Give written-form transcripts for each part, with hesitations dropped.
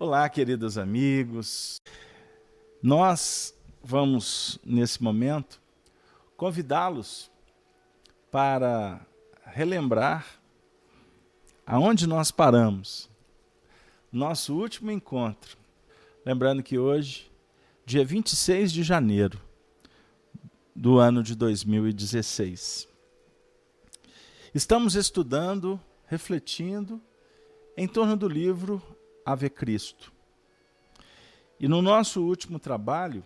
Olá, queridos amigos. Nós vamos, nesse momento, convidá-los para relembrar aonde nós paramos. Nosso último encontro. Lembrando que hoje, dia 26 de janeiro do ano de 2016. Estamos estudando, refletindo em torno do livro Ave Cristo. E no nosso último trabalho,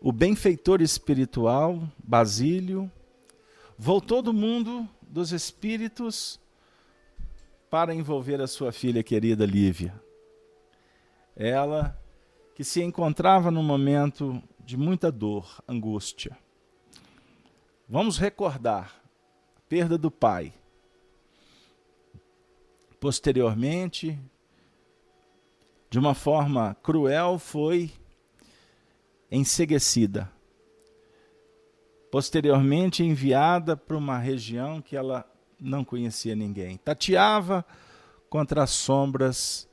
o benfeitor espiritual, Basílio, voltou do mundo dos espíritos para envolver a sua filha querida Lívia. Ela que se encontrava num momento de muita dor, angústia. Vamos recordar a perda do pai. Posteriormente, de uma forma cruel, foi enceguecida. Posteriormente, enviada para uma região que ela não conhecia ninguém. Tateava contra as sombras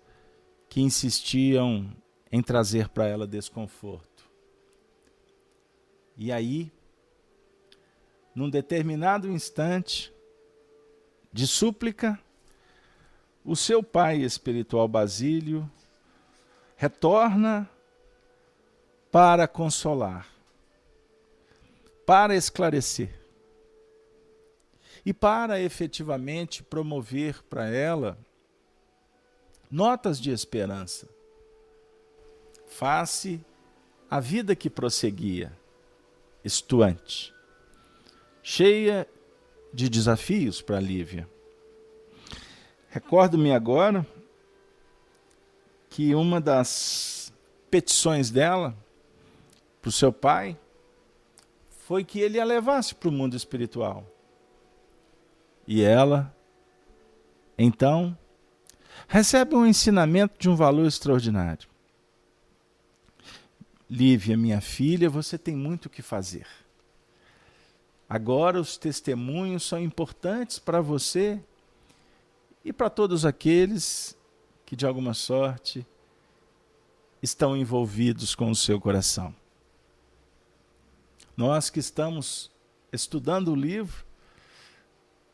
que insistiam em trazer para ela desconforto. E aí, num determinado instante de súplica, o seu pai espiritual Basílio retorna para consolar, para esclarecer e para efetivamente promover para ela notas de esperança face à vida que prosseguia, estuante, cheia de desafios para Lívia. Recordo-me agora que uma das petições dela para o seu pai foi que ele a levasse para o mundo espiritual. E ela, então, recebe um ensinamento de um valor extraordinário. Lívia, minha filha, você tem muito o que fazer. Agora os testemunhos são importantes para você e para todos aqueles que, de alguma sorte, estão envolvidos com o seu coração. Nós que estamos estudando o livro,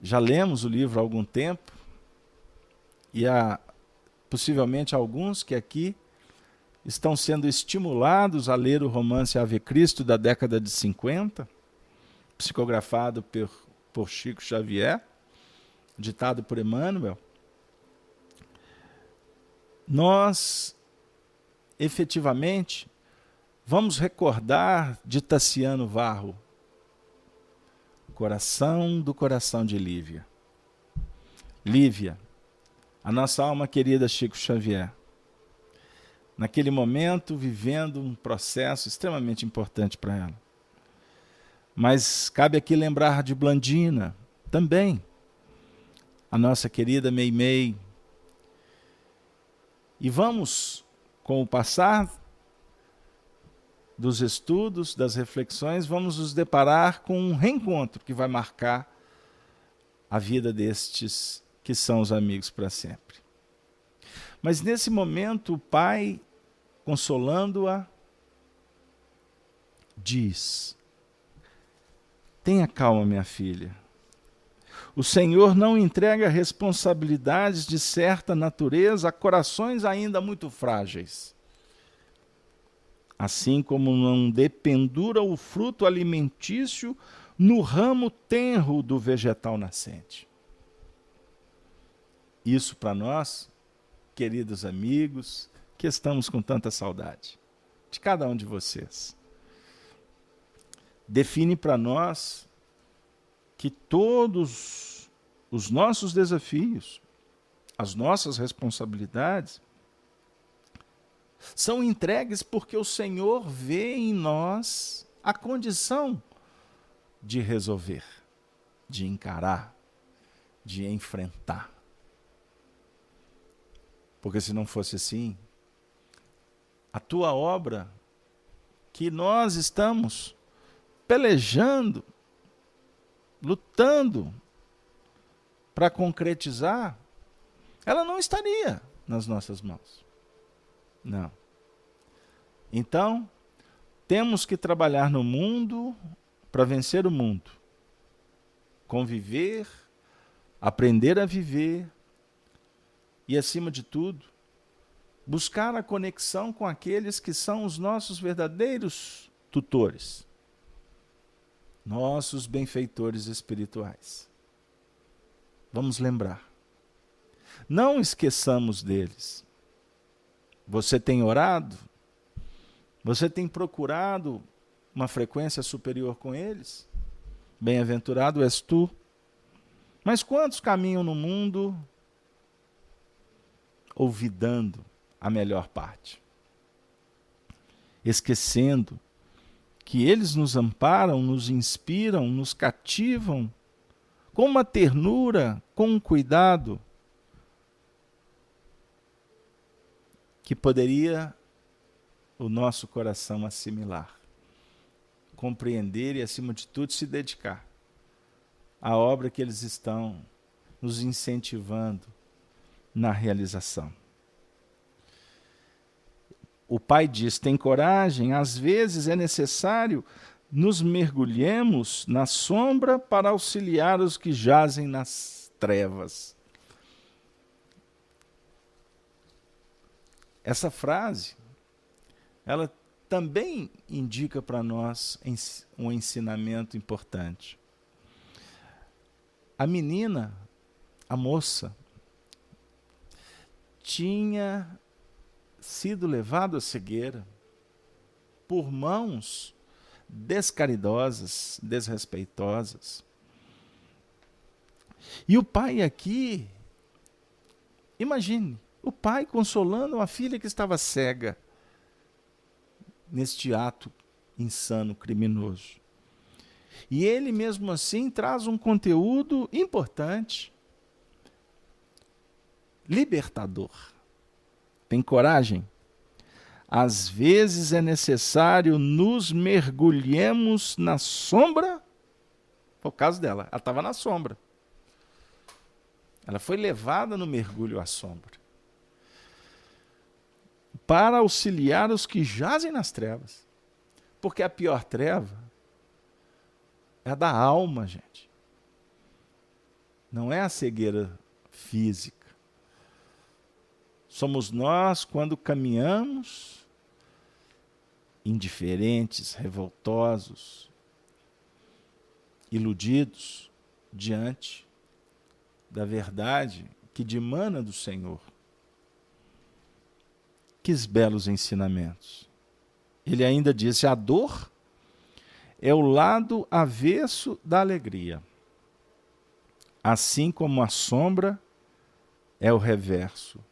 já lemos o livro há algum tempo, e há possivelmente alguns que aqui estão sendo estimulados a ler o romance Ave Cristo da década de 50, psicografado por Chico Xavier, ditado por Emmanuel. Nós, efetivamente, vamos recordar de Tassiano Varro, coração do coração de Lívia. Lívia, a nossa alma querida Chico Xavier, naquele momento vivendo um processo extremamente importante para ela. Mas cabe aqui lembrar de Blandina, também, a nossa querida Meimei. E vamos, com o passar dos estudos, das reflexões, vamos nos deparar com um reencontro que vai marcar a vida destes que são os amigos para sempre. Mas nesse momento, o pai, consolando-a, diz: tenha calma, minha filha. O Senhor não entrega responsabilidades de certa natureza a corações ainda muito frágeis. Assim como não dependura o fruto alimentício no ramo tenro do vegetal nascente. Isso para nós, queridos amigos, que estamos com tanta saudade de cada um de vocês. Define para nós que todos os nossos desafios, as nossas responsabilidades, são entregues porque o Senhor vê em nós a condição de resolver, de encarar, de enfrentar. Porque se não fosse assim, a tua obra que nós estamos pelejando, lutando para concretizar, ela não estaria nas nossas mãos. Não. Então, temos que trabalhar no mundo para vencer o mundo. Conviver, aprender a viver e, acima de tudo, buscar a conexão com aqueles que são os nossos verdadeiros tutores, nossos benfeitores espirituais. Vamos lembrar. Não esqueçamos deles. Você tem orado? Você tem procurado uma frequência superior com eles? Bem-aventurado és tu. Mas quantos caminham no mundo olvidando a melhor parte? Esquecendo que eles nos amparam, nos inspiram, nos cativam com uma ternura, com um cuidado que poderia o nosso coração assimilar, compreender e, acima de tudo, se dedicar à obra que eles estão nos incentivando na realização. O Pai diz: tem coragem, às vezes é necessário nos mergulhemos na sombra para auxiliar os que jazem nas trevas. Essa frase, ela também indica para nós um ensinamento importante. A menina, a moça, tinha sido levado à cegueira por mãos descaridosas, desrespeitosas. E o pai aqui, imagine, o pai consolando uma filha que estava cega neste ato insano, criminoso. E ele mesmo assim traz um conteúdo importante, libertador. Tem coragem? Às vezes é necessário nos mergulhemos na sombra. Foi o caso dela, ela estava na sombra. Ela foi levada no mergulho à sombra, para auxiliar os que jazem nas trevas. Porque a pior treva é a da alma, gente. Não é a cegueira física. Somos nós quando caminhamos indiferentes, revoltosos, iludidos diante da verdade que dimana do Senhor. Que belos ensinamentos. Ele ainda disse: a dor é o lado avesso da alegria, assim como a sombra é o reverso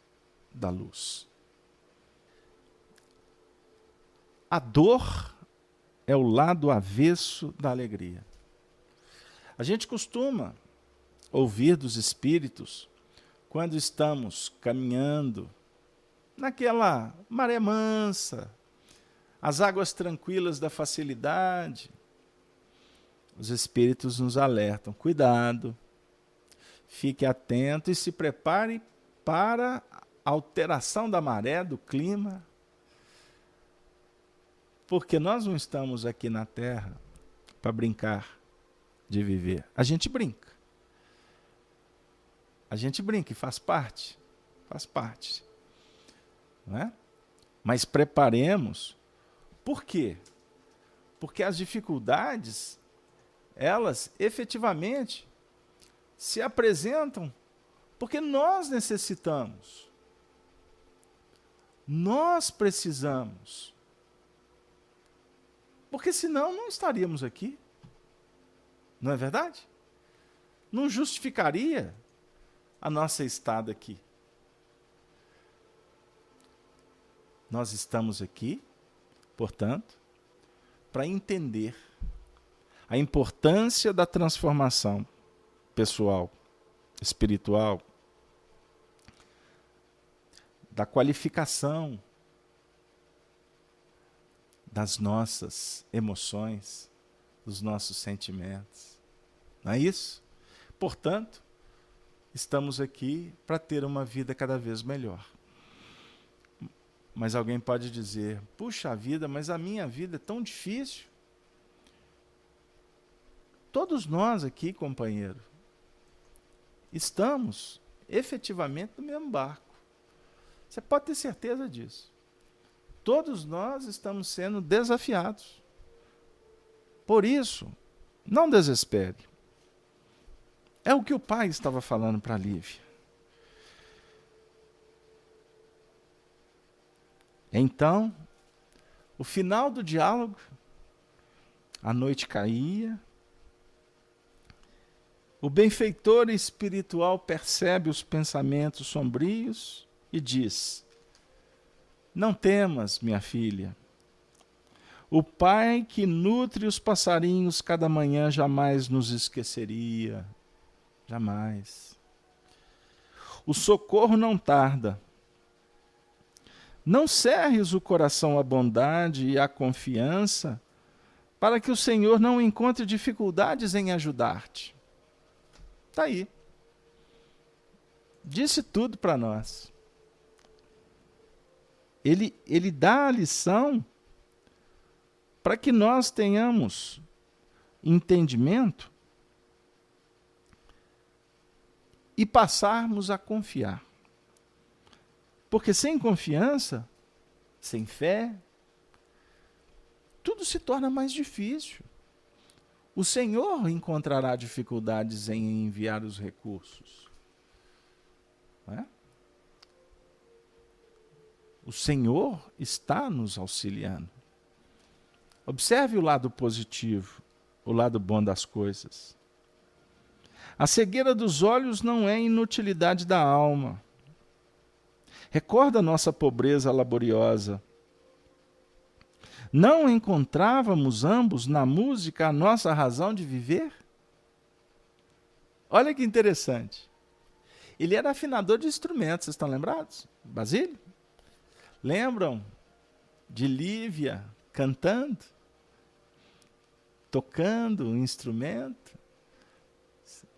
da luz. A dor é o lado avesso da alegria. A gente costuma ouvir dos espíritos quando estamos caminhando naquela maré mansa, as águas tranquilas da facilidade. Os espíritos nos alertam: cuidado, fique atento e se prepare para a alteração da maré, do clima, porque nós não estamos aqui na Terra para brincar de viver. A gente brinca e faz parte, não é? Mas preparemos. Por quê? Porque as dificuldades, elas efetivamente se apresentam porque nós necessitamos. Nós precisamos. Porque senão não estaríamos aqui. Não é verdade? Não justificaria a nossa estada aqui. Nós estamos aqui, portanto, para entender a importância da transformação pessoal, espiritual, da qualificação das nossas emoções, dos nossos sentimentos. Não é isso? Portanto, estamos aqui para ter uma vida cada vez melhor. Mas alguém pode dizer, puxa vida, mas a minha vida é tão difícil. Todos nós aqui, companheiro, estamos efetivamente no mesmo barco. Você pode ter certeza disso. Todos nós estamos sendo desafiados. Por isso, não desespere. É o que o pai estava falando para a Lívia. Então, o final do diálogo, a noite caía, o benfeitor espiritual percebe os pensamentos sombrios e diz: não temas, minha filha. O Pai que nutre os passarinhos cada manhã jamais nos esqueceria. Jamais. O socorro não tarda. Não cerres o coração à bondade e à confiança, para que o Senhor não encontre dificuldades em ajudar-te. Está aí. Disse tudo para nós. Ele dá a lição para que nós tenhamos entendimento e passarmos a confiar. Porque sem confiança, sem fé, tudo se torna mais difícil. O Senhor encontrará dificuldades em enviar os recursos. Não é? O Senhor está nos auxiliando. Observe o lado positivo, o lado bom das coisas. A cegueira dos olhos não é inutilidade da alma. Recorda nossa pobreza laboriosa. Não encontrávamos ambos na música a nossa razão de viver? Olha que interessante. Ele era afinador de instrumentos, vocês estão lembrados? Basílio? Lembram de Lívia cantando? Tocando um instrumento?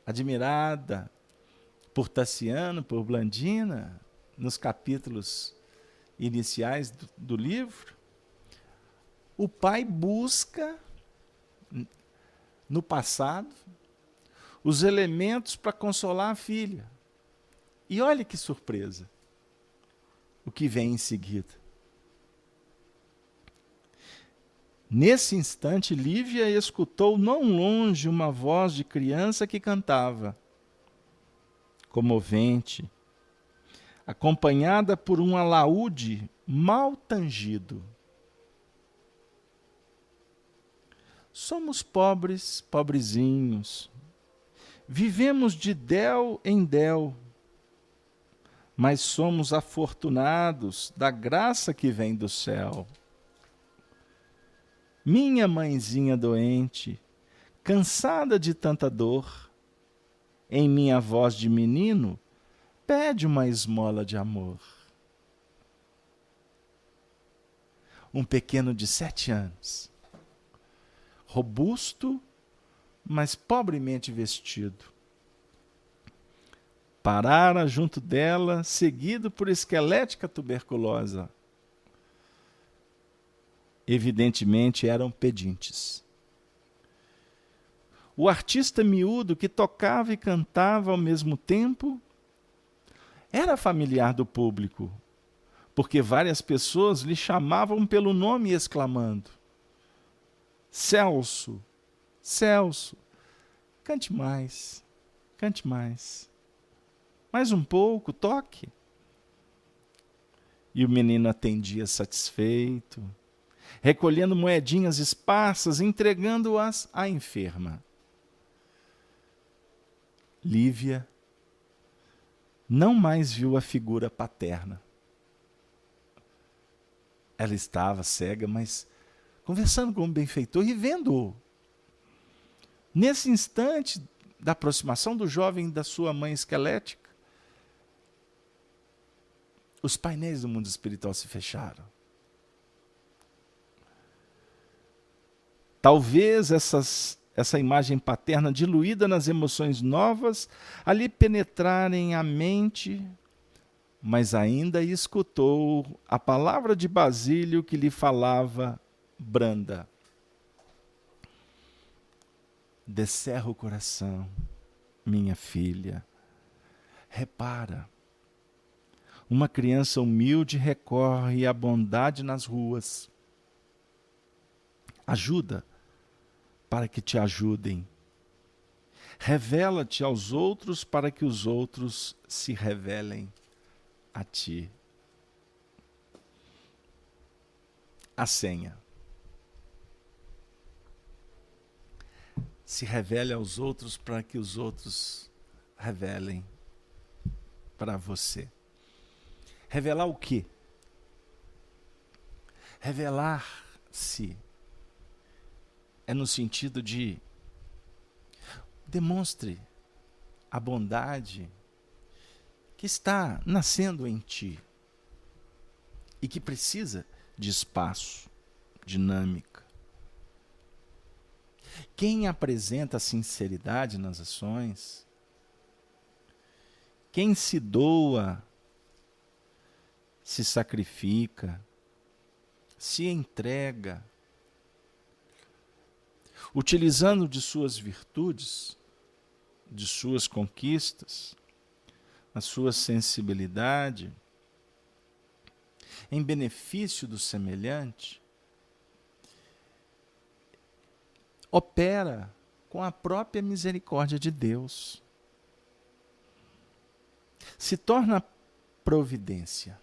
Admirada por Tassiano, por Blandina, nos capítulos iniciais do livro. O pai busca, no passado, os elementos para consolar a filha. E olha que surpresa, o que vem em seguida. Nesse instante, Lívia escutou não longe uma voz de criança que cantava, comovente, acompanhada por um alaúde mal tangido. Somos pobres, pobrezinhos. Vivemos de del em del, mas somos afortunados da graça que vem do céu. Minha mãezinha doente, cansada de tanta dor, em minha voz de menino, pede uma esmola de amor. Um pequeno de 7 anos, robusto, mas pobremente vestido, parara junto dela, seguido por esquelética tuberculosa. Evidentemente eram pedintes. O artista miúdo que tocava e cantava ao mesmo tempo era familiar do público, porque várias pessoas lhe chamavam pelo nome exclamando: Celso, Celso, cante mais, cante mais. Mais um pouco, toque. E o menino atendia satisfeito, recolhendo moedinhas esparsas, entregando-as à enferma. Lívia não mais viu a figura paterna. Ela estava cega, mas conversando com o benfeitor e vendo-o. Nesse instante da aproximação do jovem da sua mãe esquelética, os painéis do mundo espiritual se fecharam. Talvez essas essa imagem paterna diluída nas emoções novas, a lhe penetrarem a mente, mas ainda escutou a palavra de Basílio que lhe falava branda. Descerra o coração, minha filha. Repara, uma criança humilde recorre à bondade nas ruas. Ajuda para que te ajudem. Revela-te aos outros para que os outros se revelem a ti. A senha. Se revele aos outros para que os outros revelem para você. Revelar o quê? Revelar-se é no sentido de demonstre a bondade que está nascendo em ti e que precisa de espaço, dinâmica. Quem apresenta sinceridade nas ações, quem se doa, se sacrifica, se entrega, utilizando de suas virtudes, de suas conquistas, a sua sensibilidade, em benefício do semelhante, opera com a própria misericórdia de Deus. Se torna providência.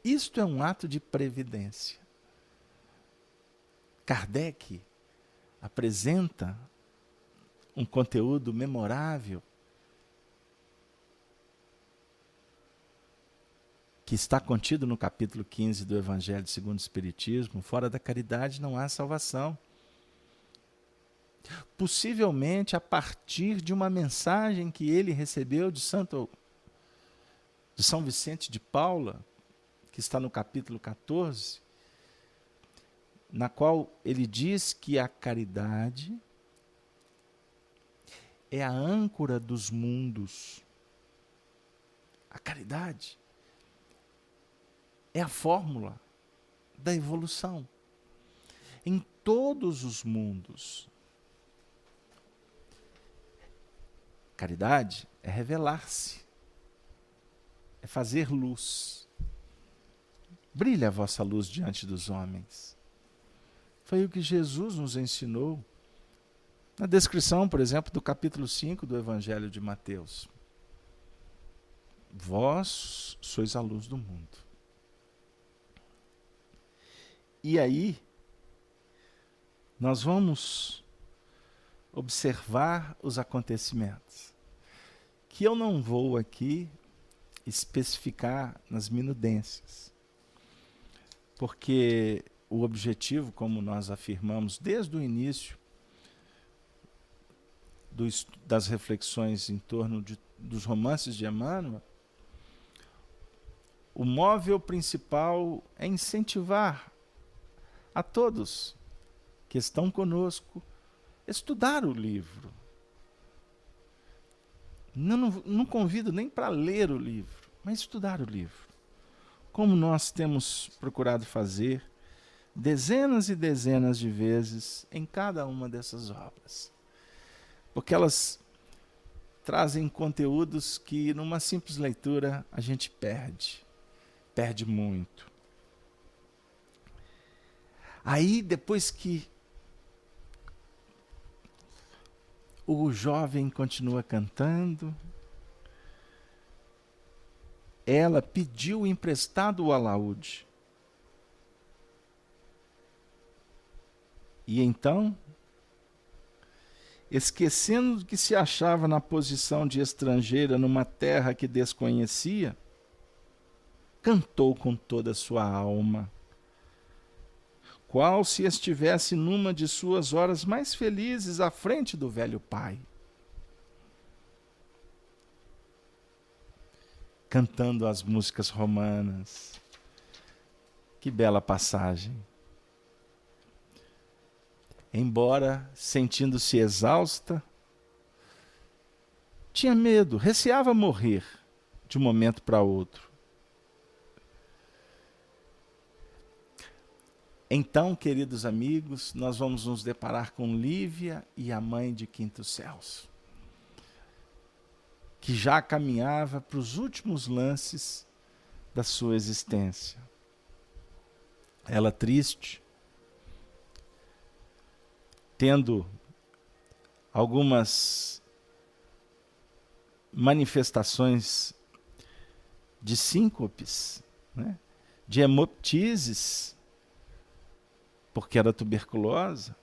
Isto é um ato de previdência. Kardec apresenta um conteúdo memorável que está contido no capítulo 15 do Evangelho segundo o Espiritismo. Fora da caridade não há salvação. Possivelmente a partir de uma mensagem que ele recebeu de São Vicente de Paula, que está no capítulo 14, na qual ele diz que a caridade é a âncora dos mundos. A caridade é a fórmula da evolução em todos os mundos. Caridade é revelar-se, é fazer luz. Brilha a vossa luz diante dos homens. Foi o que Jesus nos ensinou na descrição, por exemplo, do capítulo 5 do Evangelho de Mateus. Vós sois a luz do mundo. E aí, nós vamos observar os acontecimentos, que eu não vou aqui especificar nas minudências, porque o objetivo, como nós afirmamos desde o início das reflexões em torno dos romances de Emmanuel, o móvel principal é incentivar a todos que estão conosco estudar o livro. Não convido nem para ler o livro, mas estudar o livro. Como nós temos procurado fazer dezenas e dezenas de vezes em cada uma dessas obras. Porque elas trazem conteúdos que numa simples leitura a gente perde muito. Aí, depois que o jovem continua cantando, ela pediu emprestado o alaúde. E então, esquecendo que se achava na posição de estrangeira numa terra que desconhecia, cantou com toda a sua alma, qual se estivesse numa de suas horas mais felizes à frente do velho pai. Cantando as músicas romanas. Que bela passagem. embora sentindo-se exausta, tinha medo, receava morrer de um momento para outro. Então, queridos amigos, nós vamos nos deparar com Lívia e a mãe de Quintus Celso, que já caminhava para os últimos lances da sua existência. Ela triste, tendo algumas manifestações de síncopes, né? De hemoptises, porque era tuberculosa,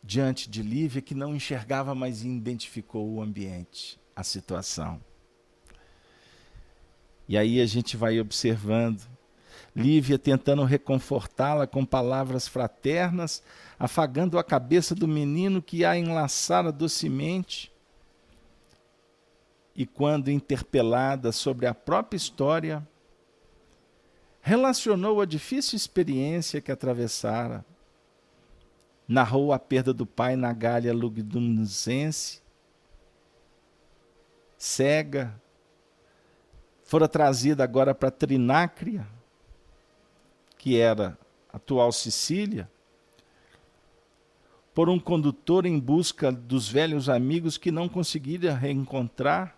diante de Lívia, que não enxergava mais e identificou o ambiente, a situação. E aí a gente vai observando Lívia tentando reconfortá-la com palavras fraternas, afagando a cabeça do menino que a enlaçara docemente. E quando interpelada sobre a própria história, relacionou a difícil experiência que atravessara. Narrou a perda do pai na Gália Lugdunense, cega, fora trazida agora para Trinácria, que era a atual Sicília, por um condutor em busca dos velhos amigos que não conseguira reencontrar.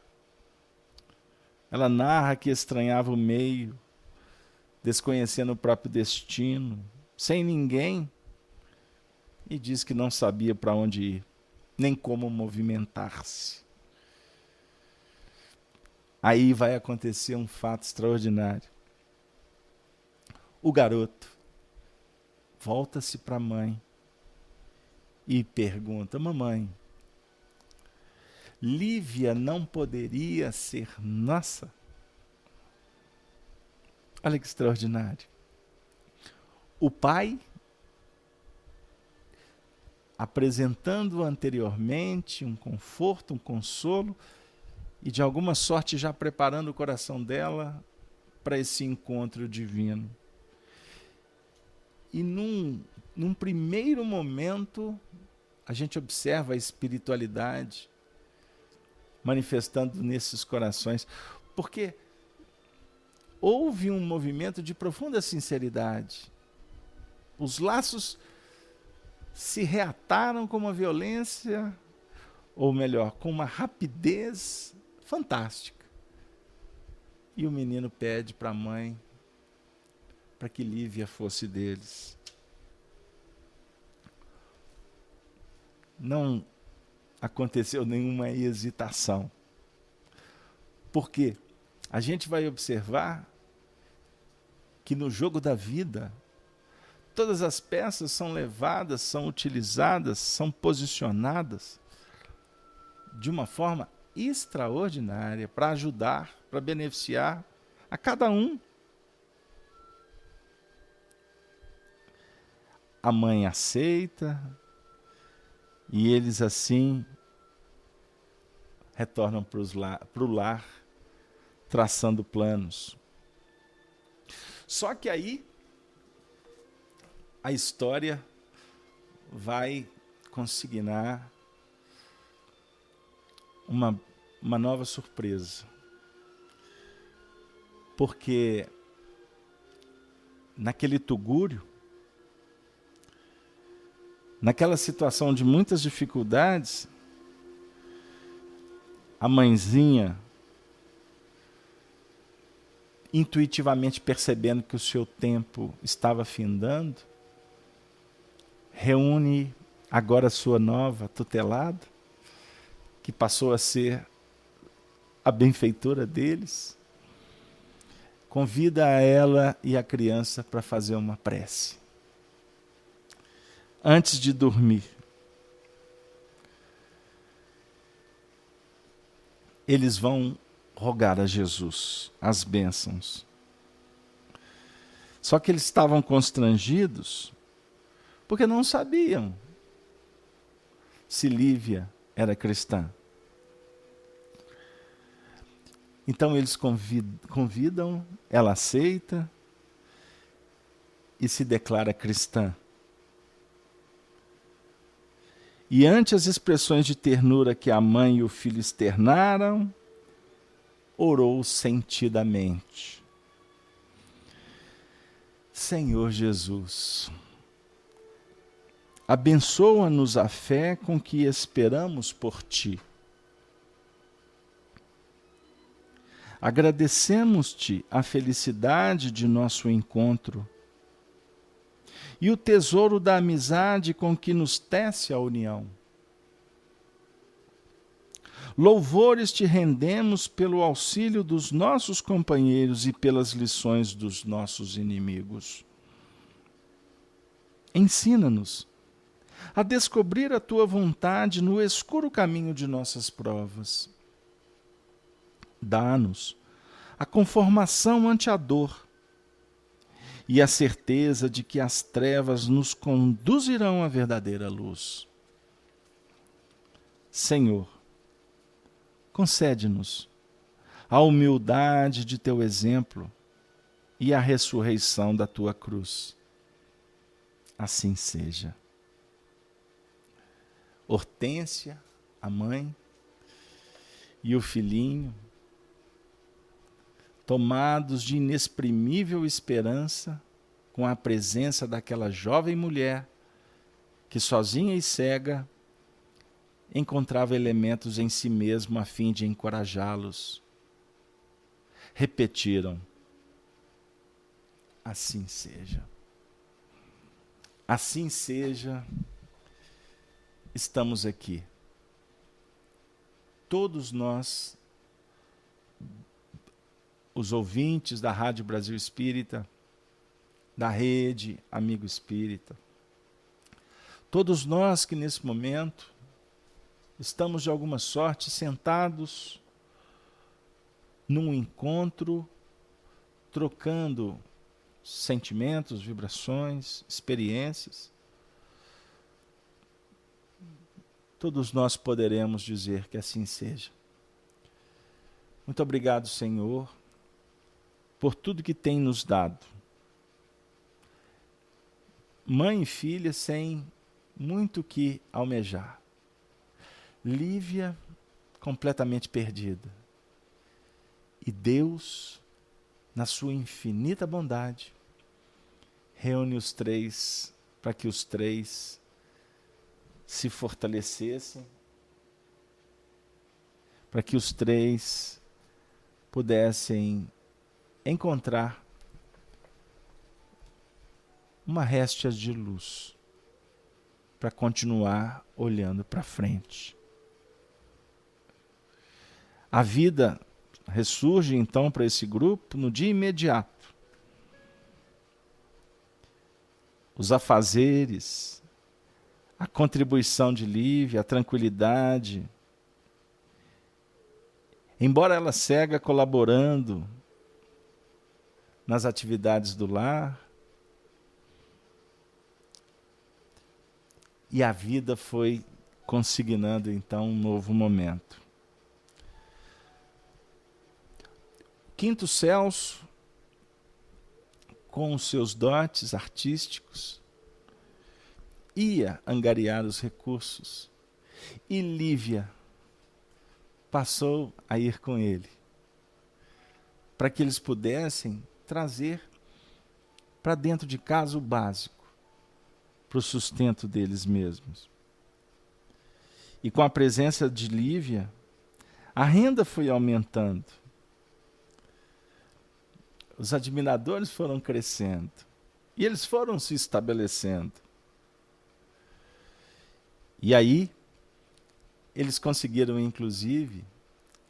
Ela narra que estranhava o meio, desconhecendo o próprio destino, sem ninguém, e diz que não sabia para onde ir, nem como movimentar-se. Aí vai acontecer um fato extraordinário. O garoto volta-se para a mãe e pergunta: mamãe, Lívia não poderia ser nossa? Olha que extraordinário. O pai, apresentando anteriormente um conforto, um consolo, e de alguma sorte já preparando o coração dela para esse encontro divino. E num primeiro momento, a gente observa a espiritualidade manifestando nesses corações, porque houve um movimento de profunda sinceridade. Os laços se reataram com uma violência, ou melhor, com uma rapidez fantástica. E o menino pede para a mãe para que Lívia fosse deles. Não aconteceu nenhuma hesitação. Porque a gente vai observar que no jogo da vida, todas as peças são levadas, são utilizadas, são posicionadas de uma forma extraordinária para ajudar, para beneficiar a cada um. A mãe aceita e eles assim retornam para o lar, traçando planos. Só que aí a história vai consignar uma nova surpresa. Porque naquele tugúrio, naquela situação de muitas dificuldades, a mãezinha, intuitivamente percebendo que o seu tempo estava findando, reúne agora sua nova tutelada, que passou a ser a benfeitora deles, convida a ela e a criança para fazer uma prece. Antes de dormir, eles vão rogar a Jesus as bênçãos. Só que eles estavam constrangidos porque não sabiam se Lívia era cristã. Então eles convidam, ela aceita e se declara cristã. E ante as expressões de ternura que a mãe e o filho externaram, orou sentidamente. Senhor Jesus, abençoa-nos a fé com que esperamos por Ti. Agradecemos-Te a felicidade de nosso encontro e o tesouro da amizade com que nos tece a união. Louvores Te rendemos pelo auxílio dos nossos companheiros e pelas lições dos nossos inimigos. Ensina-nos a descobrir a Tua vontade no escuro caminho de nossas provas. Dá-nos a conformação ante a dor e a certeza de que as trevas nos conduzirão à verdadeira luz. Senhor, concede-nos a humildade de Teu exemplo e a ressurreição da Tua cruz. Assim seja. Hortência, a mãe, e o filhinho, tomados de inexprimível esperança, com a presença daquela jovem mulher que, sozinha e cega, encontrava elementos em si mesma a fim de encorajá-los. Repetiram: assim seja. Assim seja, estamos aqui. Todos nós, os ouvintes da Rádio Brasil Espírita, da Rede Amigo Espírita, todos nós que nesse momento estamos de alguma sorte sentados num encontro, trocando sentimentos, vibrações, experiências, todos nós poderemos dizer que assim seja. Muito obrigado, Senhor, por tudo que tem nos dado. Mãe e filha sem muito que almejar. Lívia completamente perdida. E Deus, na sua infinita bondade, reúne os três para que os três se fortalecessem, para que os três pudessem encontrar uma réstia de luz para continuar olhando para frente. A vida ressurge então para esse grupo no dia imediato. Os afazeres, a contribuição de Lívia, a tranquilidade, embora ela cega colaborando nas atividades do lar, e a vida foi consignando então um novo momento. Quinto Celso, com os seus dotes artísticos, ia angariar os recursos e Lívia passou a ir com ele, para que eles pudessem trazer para dentro de casa o básico, para o sustento deles mesmos. E com a presença de Lívia, a renda foi aumentando. Os admiradores foram crescendo. E eles foram se estabelecendo. E aí, eles conseguiram, inclusive,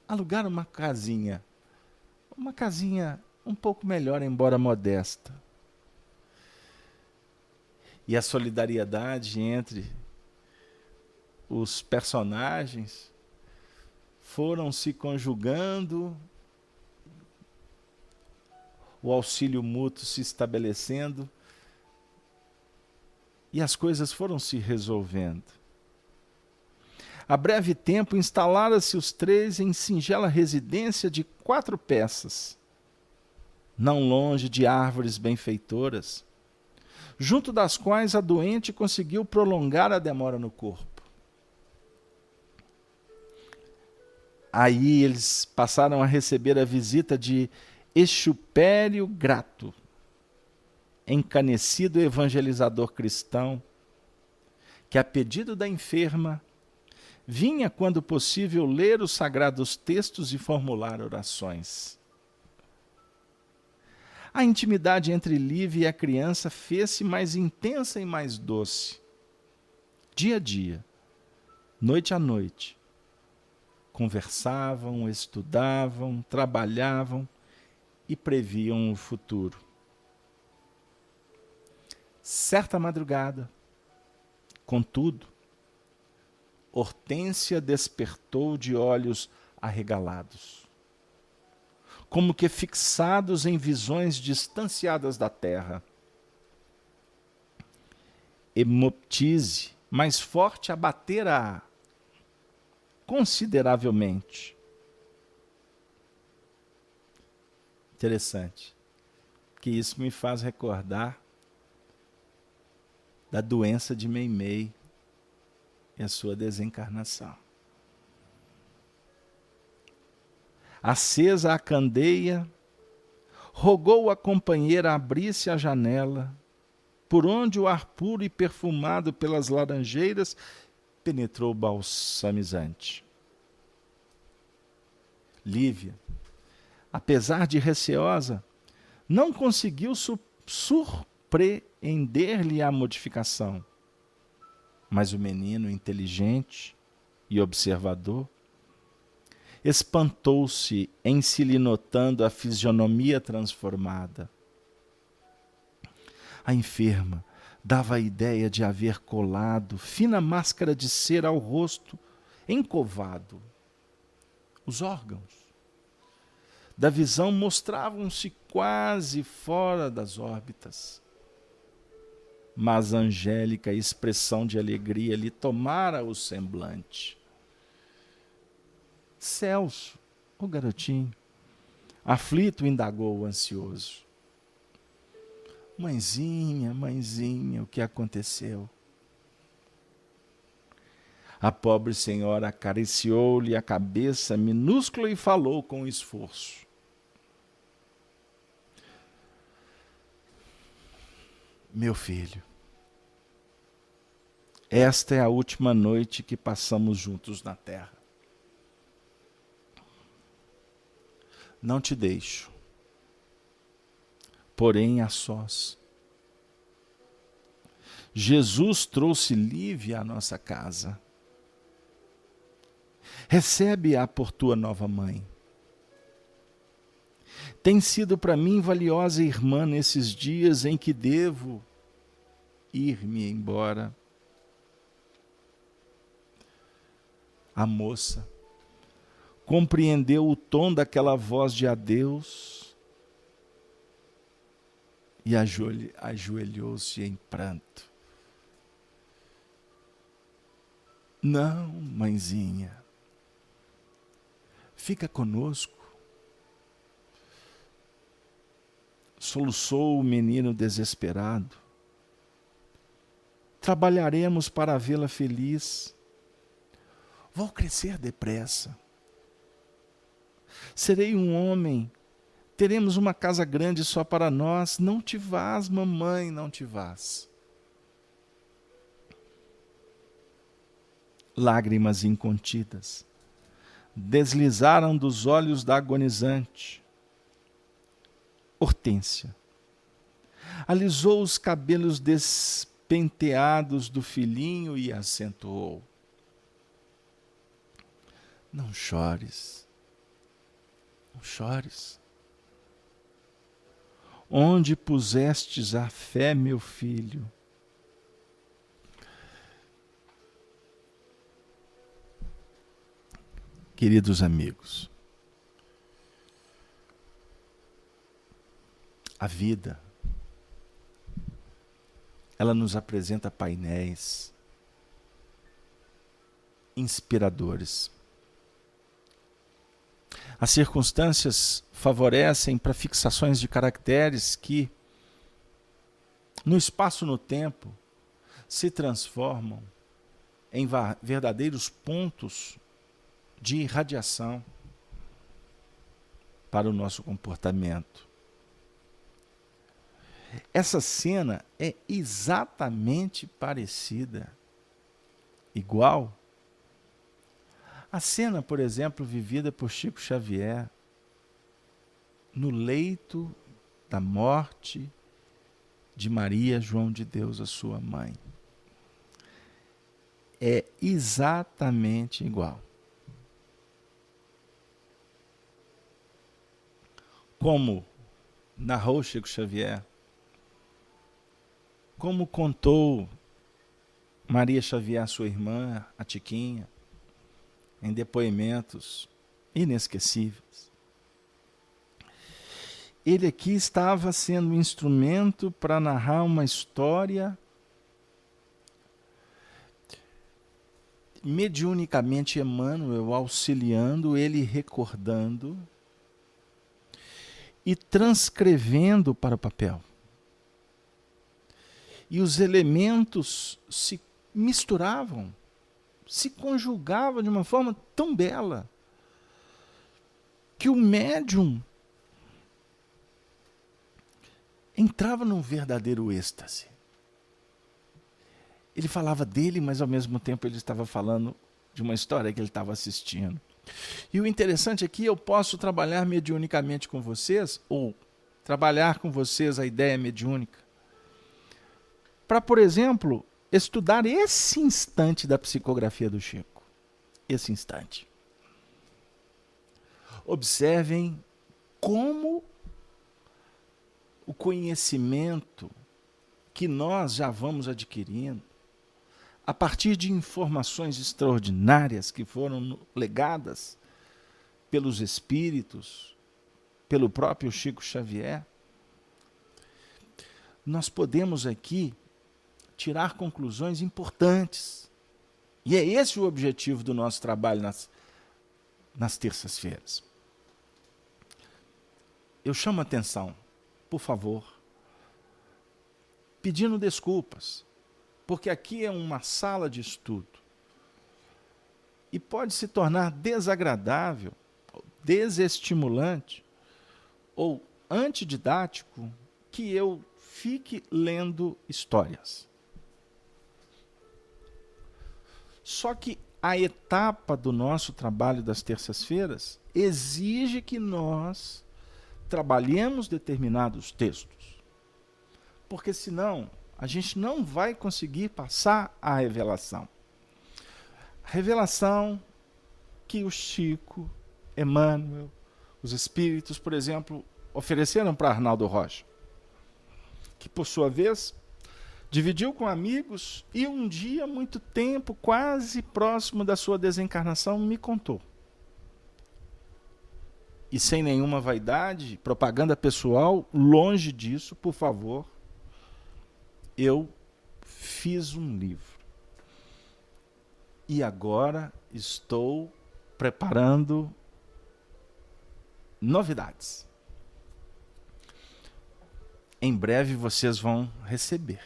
alugar uma casinha um pouco melhor, embora modesta. E a solidariedade entre os personagens foram se conjugando, o auxílio mútuo se estabelecendo e as coisas foram se resolvendo. A breve tempo instalaram-se os três em singela residência de 4 peças, não longe de árvores benfeitoras, junto das quais a doente conseguiu prolongar a demora no corpo. Aí eles passaram a receber a visita de Exupério Grato, encanecido evangelizador cristão, que a pedido da enferma, vinha quando possível ler os sagrados textos e formular orações. A intimidade entre Lívia e a criança fez-se mais intensa e mais doce. Dia a dia, noite a noite, conversavam, estudavam, trabalhavam e previam o futuro. Certa madrugada, contudo, Hortência despertou de olhos arregalados, como que fixados em visões distanciadas da terra. Hemoptise mais forte abatera-a consideravelmente. Interessante, que isso me faz recordar da doença de Meimei e a sua desencarnação. Acesa a candeia, rogou a companheira abrisse a janela, por onde o ar puro e perfumado pelas laranjeiras penetrou balsamizante. Lívia, apesar de receosa, não conseguiu surpreender-lhe a modificação. Mas o menino, inteligente e observador, espantou-se em se lhe notando a fisionomia transformada. A enferma dava a ideia de haver colado fina máscara de cera ao rosto, encovado. Os órgãos da visão mostravam-se quase fora das órbitas. Mas a angélica expressão de alegria lhe tomara o semblante. Celso, o garotinho, aflito, indagou o ansioso. Mãezinha, mãezinha, o que aconteceu? A pobre senhora acariciou-lhe a cabeça minúscula e falou com esforço. Meu filho, esta é a última noite que passamos juntos na terra. Não te deixo, porém a sós. Jesus trouxe Lívia à nossa casa. Recebe-a por tua nova mãe. Tem sido para mim valiosa irmã nesses dias em que devo ir-me embora. A moça compreendeu o tom daquela voz de adeus e ajoelhou-se em pranto. Não, mãezinha, fica conosco. Soluçou o menino desesperado. Trabalharemos para vê-la feliz. Vou crescer depressa. Serei um homem. Teremos uma casa grande só para nós. Não te vás, mamãe, não te vás. Lágrimas incontidas deslizaram dos olhos da agonizante. Hortência alisou os cabelos despenteados do filhinho e acentuou. Não chores, não chores. Onde pusestes a fé, meu filho? Queridos amigos, a vida, ela nos apresenta painéis inspiradores. As circunstâncias favorecem para fixações de caracteres que, no espaço e no tempo, se transformam em verdadeiros pontos de irradiação para o nosso comportamento. Essa cena é exatamente parecida, igual, a cena, por exemplo, vivida por Chico Xavier no leito da morte de Maria João de Deus, a sua mãe. É exatamente igual. Como narrou Chico Xavier, como contou Maria Xavier, sua irmã, a Tiquinha, em depoimentos inesquecíveis. Ele aqui estava sendo um instrumento para narrar uma história mediunicamente Emmanuel auxiliando, ele recordando e transcrevendo para o papel. E os elementos se misturavam, se conjugavam de uma forma tão bela que o médium entrava num verdadeiro êxtase. Ele falava dele, mas ao mesmo tempo ele estava falando de uma história que ele estava assistindo. E o interessante é que eu posso trabalhar mediunicamente com vocês, ou trabalhar com vocês a ideia mediúnica, para, por exemplo, estudar esse instante da psicografia do Chico. Esse instante. Observem como o conhecimento que nós já vamos adquirindo, a partir de informações extraordinárias que foram legadas pelos espíritos, pelo próprio Chico Xavier, nós podemos aqui tirar conclusões importantes. E é esse o objetivo do nosso trabalho nas terças-feiras. Eu chamo a atenção, por favor, pedindo desculpas, porque aqui é uma sala de estudo e pode se tornar desagradável, desestimulante ou antididático que eu fique lendo histórias. Só que a etapa do nosso trabalho das terças-feiras exige que nós trabalhemos determinados textos, porque senão a gente não vai conseguir passar a revelação. A revelação que o Chico, Emmanuel, os espíritos, por exemplo, ofereceram para Arnaldo Rocha, que por sua vez dividiu com amigos e um dia, muito tempo, quase próximo da sua desencarnação, me contou. E sem nenhuma vaidade, propaganda pessoal, longe disso, por favor, eu fiz um livro. E agora estou preparando novidades. Em breve vocês vão receber.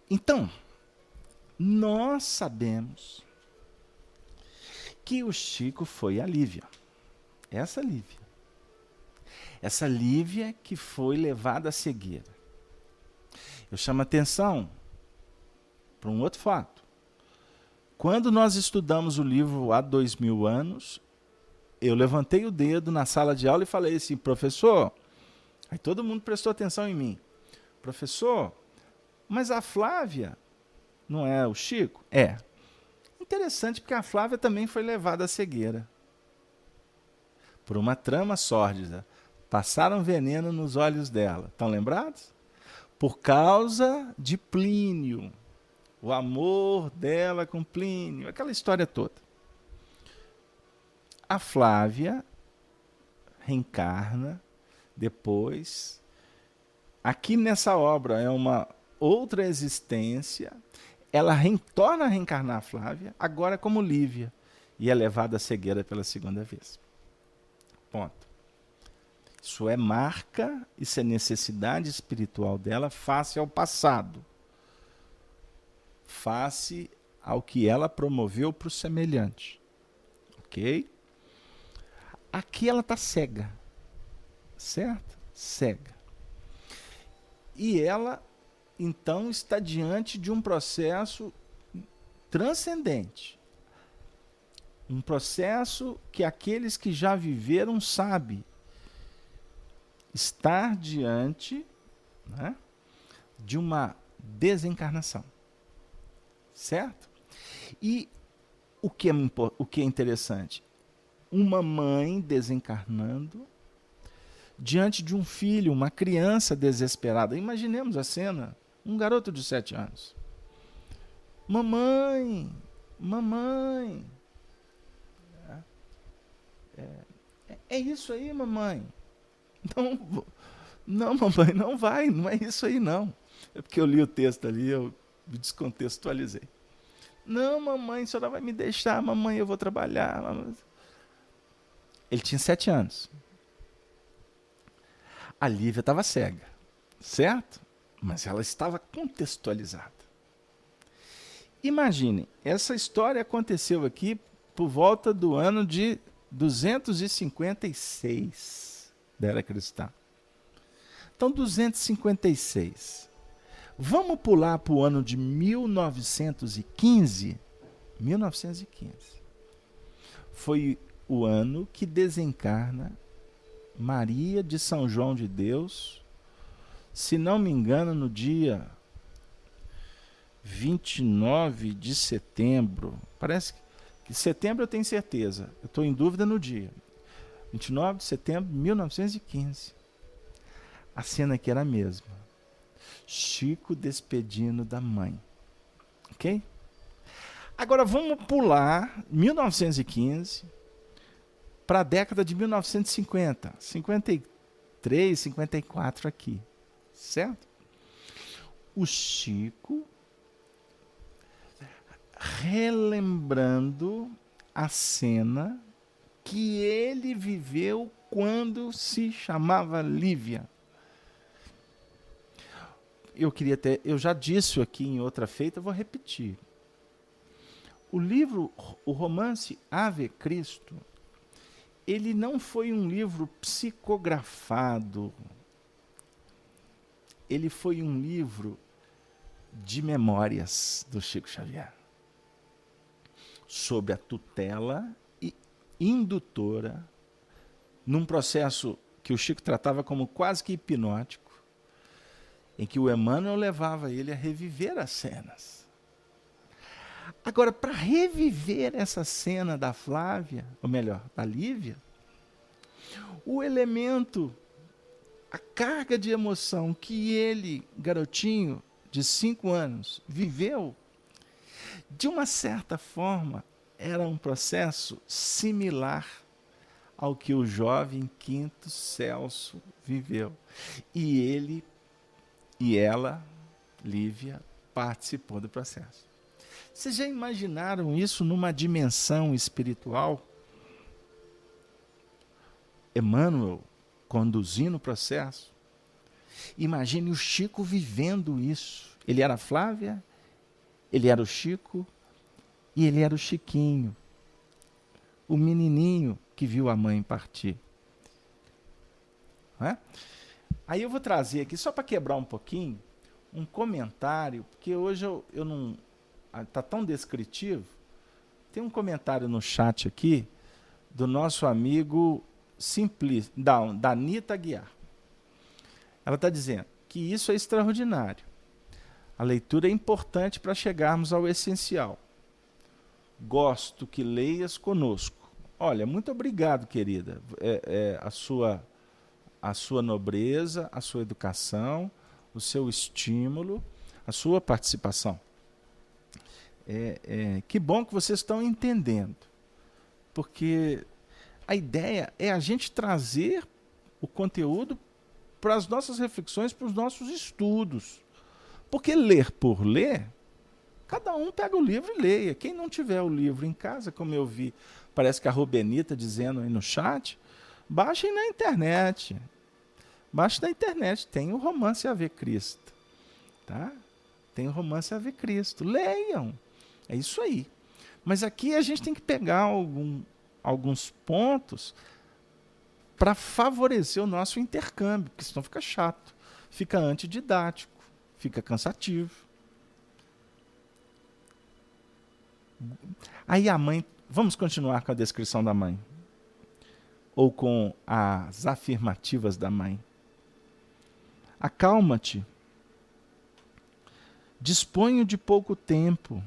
Então, nós sabemos que o Chico foi a Lívia. Essa Lívia. Essa Lívia que foi levada à cegueira. Eu chamo a atenção para um outro fato. Quando nós estudamos o livro há 2000 anos, eu levantei o dedo na sala de aula e falei assim, professor, aí todo mundo prestou atenção em mim. Professor, mas a Flávia não é o Chico? É. Interessante, porque a Flávia também foi levada à cegueira. Por uma trama sórdida. Passaram veneno nos olhos dela. Estão lembrados? Por causa de Plínio. O amor dela com Plínio. Aquela história toda. A Flávia reencarna depois. Aqui nessa obra é uma outra existência. Ela torna a reencarnar a Flávia, agora como Lívia. E é levada à cegueira pela segunda vez. Ponto. Isso é marca, isso é necessidade espiritual dela face ao passado. Face ao que ela promoveu para o semelhante. Ok? Aqui ela está cega. Certo? Cega. E ela, então, está diante de um processo transcendente. Um processo que aqueles que já viveram sabem. Estar diante, né, de uma desencarnação. Certo? E o que é interessante? Uma mãe desencarnando diante de um filho, uma criança desesperada. Imaginemos a cena, um garoto de 7 anos. Mamãe, mamãe. É isso aí, mamãe. Não, mamãe, não vai, não é isso aí não. É porque eu li o texto ali, eu me descontextualizei. Não, mamãe, a senhora vai me deixar, mamãe, eu vou trabalhar. Mamãe. Ele tinha 7 anos. A Lívia estava cega, certo? Mas ela estava contextualizada. Imaginem, essa história aconteceu aqui por volta do ano de 256 da era cristã. Então, 256. Vamos pular para o ano de 1915? 1915. Foi o ano que desencarna Maria de São João de Deus, se não me engano, no dia 29 de setembro. Parece que setembro eu tenho certeza. Eu estou em dúvida no dia. 29 de setembro de 1915. A cena aqui era a mesma. Chico despedindo da mãe. Ok? Agora vamos pular 1915 para a década de 1950. 53, 54 aqui. Certo? O Chico relembrando a cena que ele viveu quando se chamava Lívia. Eu já disse aqui em outra feita, eu vou repetir. O livro, o romance Ave Cristo, ele não foi um livro psicografado. Ele foi um livro de memórias do Chico Xavier, sob a tutela e indutora, num processo que o Chico tratava como quase que hipnótico, em que o Emmanuel levava ele a reviver as cenas. Agora, para reviver essa cena da Flávia, ou melhor, da Lívia, o elemento, a carga de emoção que ele, garotinho de 5 anos, viveu, de uma certa forma, era um processo similar ao que o jovem Quinto Celso viveu. E ele e ela, Lívia, participou do processo. Vocês já imaginaram isso numa dimensão espiritual? Emmanuel conduzindo o processo. Imagine o Chico vivendo isso. Ele era a Flávia, ele era o Chico e ele era o Chiquinho, o menininho que viu a mãe partir. Não é? Aí eu vou trazer aqui, só para quebrar um pouquinho, um comentário, porque hoje eu não... Está tão descritivo. Tem um comentário no chat aqui do nosso amigo da Anitta Guiar. Ela está dizendo que isso é extraordinário. A leitura é importante para chegarmos ao essencial. Gosto que leias conosco. Olha, muito obrigado, querida. A sua nobreza, a sua educação, o seu estímulo, a sua participação. Que bom que vocês estão entendendo. Porque a ideia é a gente trazer o conteúdo para as nossas reflexões, para os nossos estudos. Porque ler por ler, cada um pega o livro e leia. Quem não tiver o livro em casa, como eu vi, parece que a Rubenita dizendo aí no chat, baixem na internet. Baixe na internet, tem o romance Ave Cristo. Tá? Tem o romance Ave Cristo. Leiam. É isso aí. Mas aqui a gente tem que pegar alguns pontos para favorecer o nosso intercâmbio, porque senão fica chato, fica antididático, fica cansativo. Aí a mãe, vamos continuar com a descrição da mãe, ou com as afirmativas da mãe. Acalma-te, disponho de pouco tempo,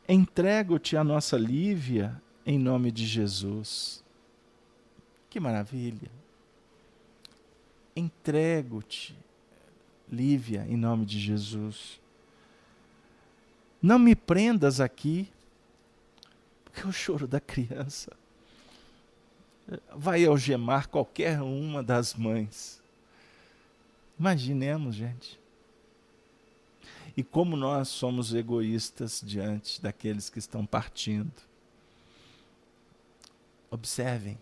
entrego-te a nossa Lívia em nome de Jesus. Que maravilha! Entrego-te, Lívia, em nome de Jesus. Não me prendas aqui, porque o choro da criança vai algemar qualquer uma das mães. Imaginemos, gente. E como nós somos egoístas diante daqueles que estão partindo. Observemos.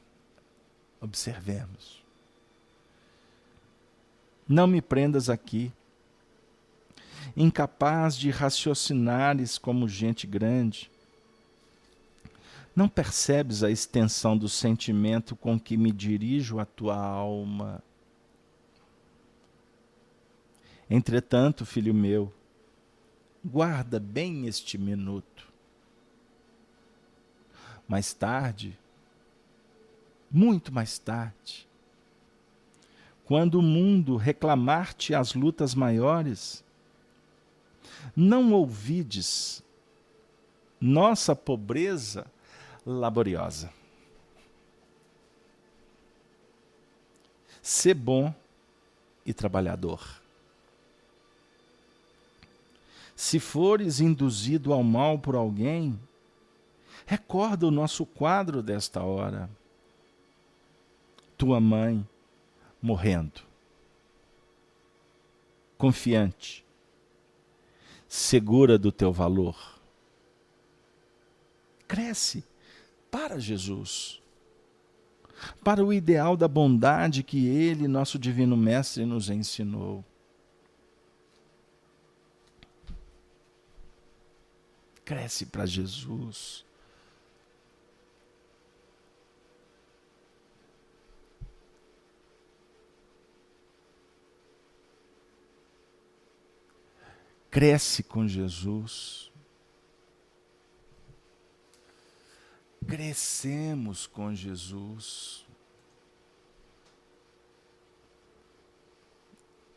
Não me prendas aqui, incapaz de raciocinares como gente grande. Não percebes a extensão do sentimento com que me dirijo à tua alma? Entretanto, filho meu, guarda bem este minuto. Mais tarde, muito mais tarde, quando o mundo reclamar-te as lutas maiores, não ouvides nossa pobreza laboriosa. Sê bom e trabalhador. Se fores induzido ao mal por alguém, recorda o nosso quadro desta hora. Tua mãe morrendo, confiante, segura do teu valor. Cresce para Jesus, para o ideal da bondade que Ele, nosso Divino Mestre, nos ensinou. Cresce para Jesus. Cresce com Jesus. Crescemos com Jesus.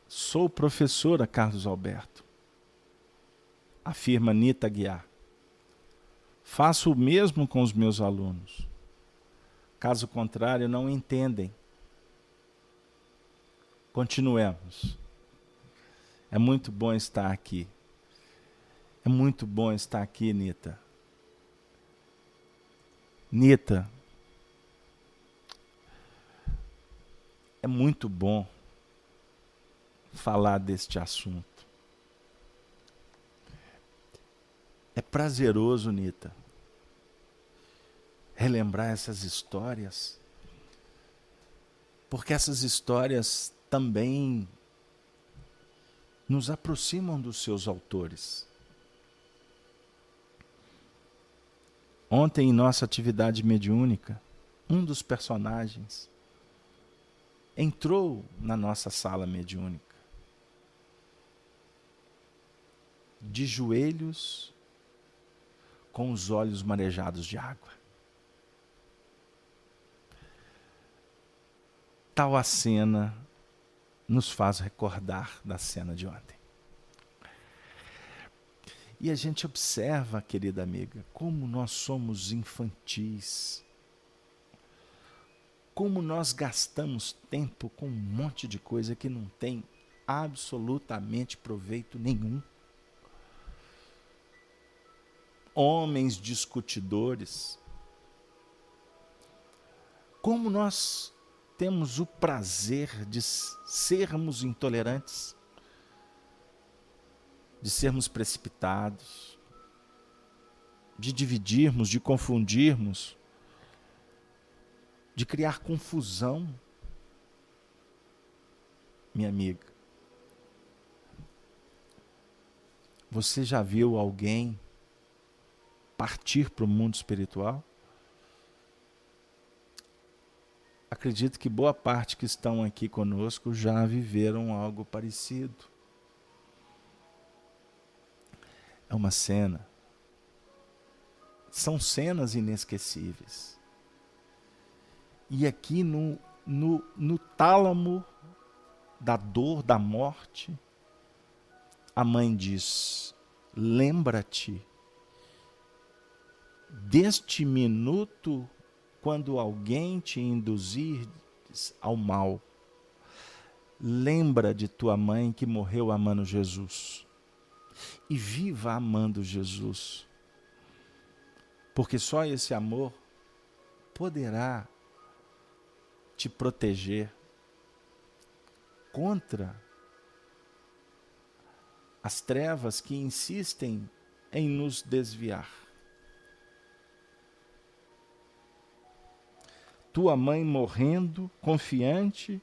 Sou professora, Carlos Alberto, afirma Nita Aguiar. Faço o mesmo com os meus alunos. Caso contrário, não entendem. Continuemos. É muito bom estar aqui. É muito bom estar aqui, Nita. Nita, é muito bom falar deste assunto. É prazeroso, Nita, relembrar essas histórias, porque essas histórias também nos aproximam dos seus autores. Ontem, em nossa atividade mediúnica, um dos personagens entrou na nossa sala mediúnica, de joelhos, com os olhos marejados de água. Tal a cena nos faz recordar da cena de ontem. E a gente observa, querida amiga, como nós somos infantis, como nós gastamos tempo com um monte de coisa que não tem absolutamente proveito nenhum. Homens discutidores. Como nós temos o prazer de sermos intolerantes, de sermos precipitados, de dividirmos, de confundirmos, de criar confusão. Minha amiga, Você já viu alguém partir para o mundo espiritual? Acredito que boa parte que estão aqui conosco já viveram algo parecido. É uma cena. São cenas inesquecíveis. E aqui no tálamo da dor, da morte, a mãe diz: lembra-te deste minuto quando alguém te induzir ao mal. Lembra de tua mãe que morreu amando Jesus. E viva amando Jesus. Porque só esse amor poderá te proteger contra as trevas que insistem em nos desviar. Tua mãe morrendo, confiante,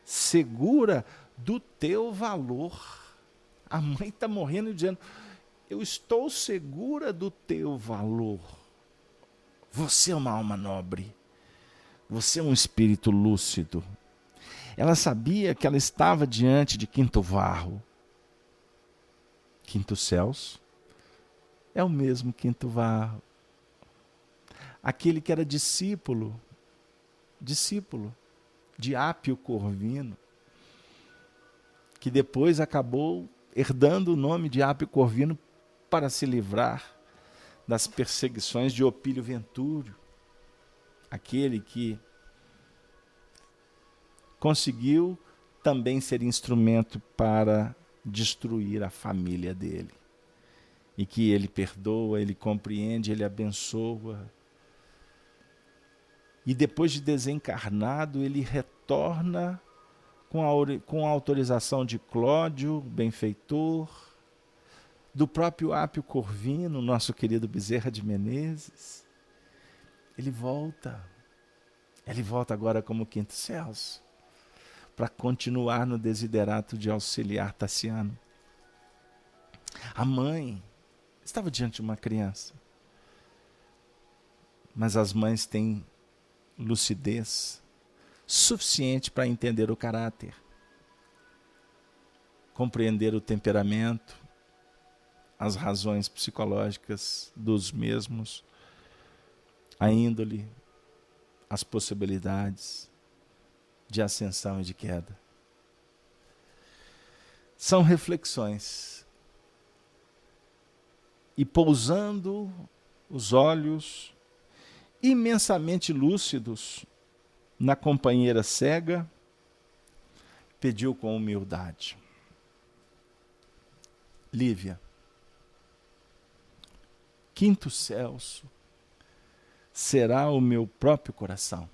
segura do teu valor. A mãe está morrendo e dizendo: eu estou segura do teu valor. Você é uma alma nobre. Você é um espírito lúcido. Ela sabia que ela estava diante de quinto varro. Quinto céus é o mesmo quinto varro. Aquele que era discípulo de Apio Corvino, que depois acabou herdando o nome de Apio Corvino para se livrar das perseguições de Opílio Ventúrio, aquele que conseguiu também ser instrumento para destruir a família dele. E que ele perdoa, ele compreende, ele abençoa. E depois de desencarnado, ele retorna com a autorização de Cláudio, benfeitor, do próprio Apio Corvino, nosso querido Bezerra de Menezes. Ele volta agora como quinto céus, para continuar no desiderato de auxiliar Tassiano. A mãe estava diante de uma criança, mas as mães têm lucidez suficiente para entender o caráter, compreender o temperamento, as razões psicológicas dos mesmos, a índole, as possibilidades de ascensão e de queda. São reflexões. E pousando os olhos imensamente lúcidos na companheira cega, pediu com humildade: Lívia, quinto Celso será o meu próprio coração,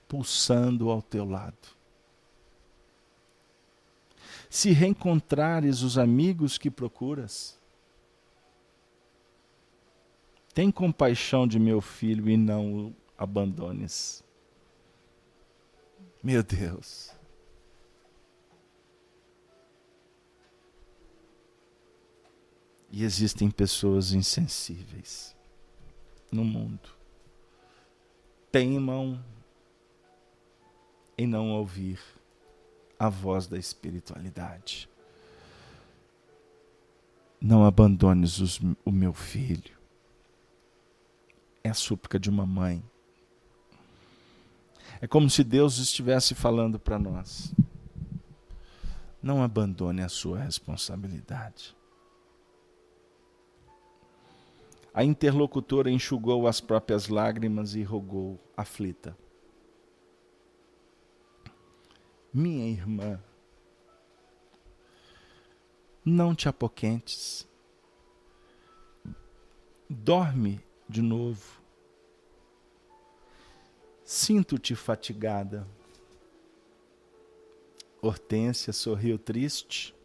pulsando ao teu lado. Se reencontrares os amigos que procuras, tem compaixão de meu filho e não o abandones. Meu Deus. E existem pessoas insensíveis no mundo. Teimam em não ouvir a voz da espiritualidade. Não abandones o meu filho. É a súplica de uma mãe. É como se Deus estivesse falando para nós: não abandone a sua responsabilidade. A interlocutora enxugou as próprias lágrimas e rogou, aflita: minha irmã, não te apoquentes. Dorme de novo. Sinto-te fatigada. Hortência sorriu triste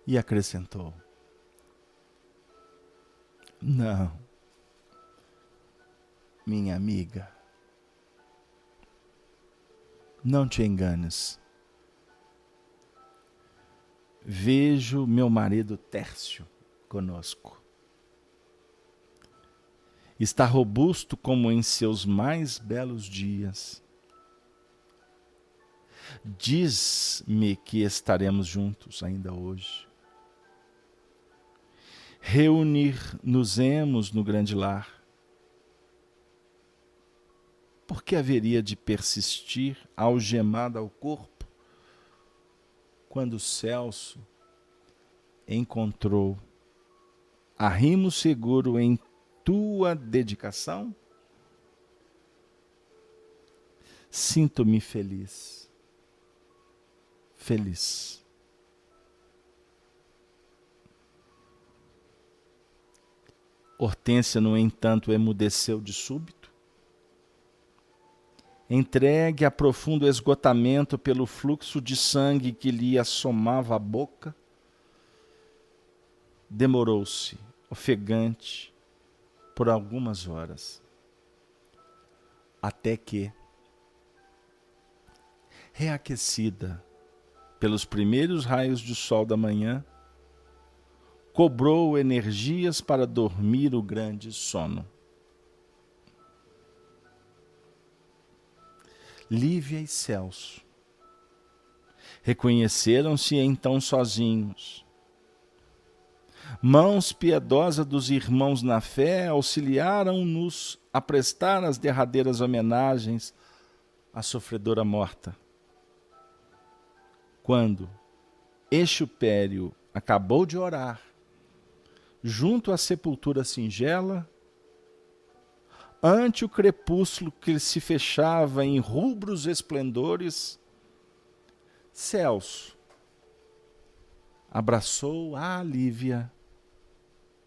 e acrescentou: não, minha amiga, não te enganes. vejo meu marido Tércio conosco. Está robusto como em seus mais belos dias. Diz-me que estaremos juntos ainda hoje. Reunir-nos-emos no grande lar. Por que haveria de persistir algemada ao corpo quando Celso encontrou arrimo seguro em tua dedicação? Sinto-me feliz. Feliz. Hortência, no entanto, emudeceu de súbito. Entregue a profundo esgotamento pelo fluxo de sangue que lhe assomava a boca, demorou-se, ofegante, por algumas horas, até que, reaquecida pelos primeiros raios de sol da manhã, cobrou energias para dormir o grande sono. Lívia e Celso reconheceram-se então sozinhos. Mãos piedosas dos irmãos na fé auxiliaram-nos a prestar as derradeiras homenagens à sofredora morta. Quando Exupério acabou de orar, junto à sepultura singela, ante o crepúsculo que se fechava em rubros esplendores, Celso abraçou a Lívia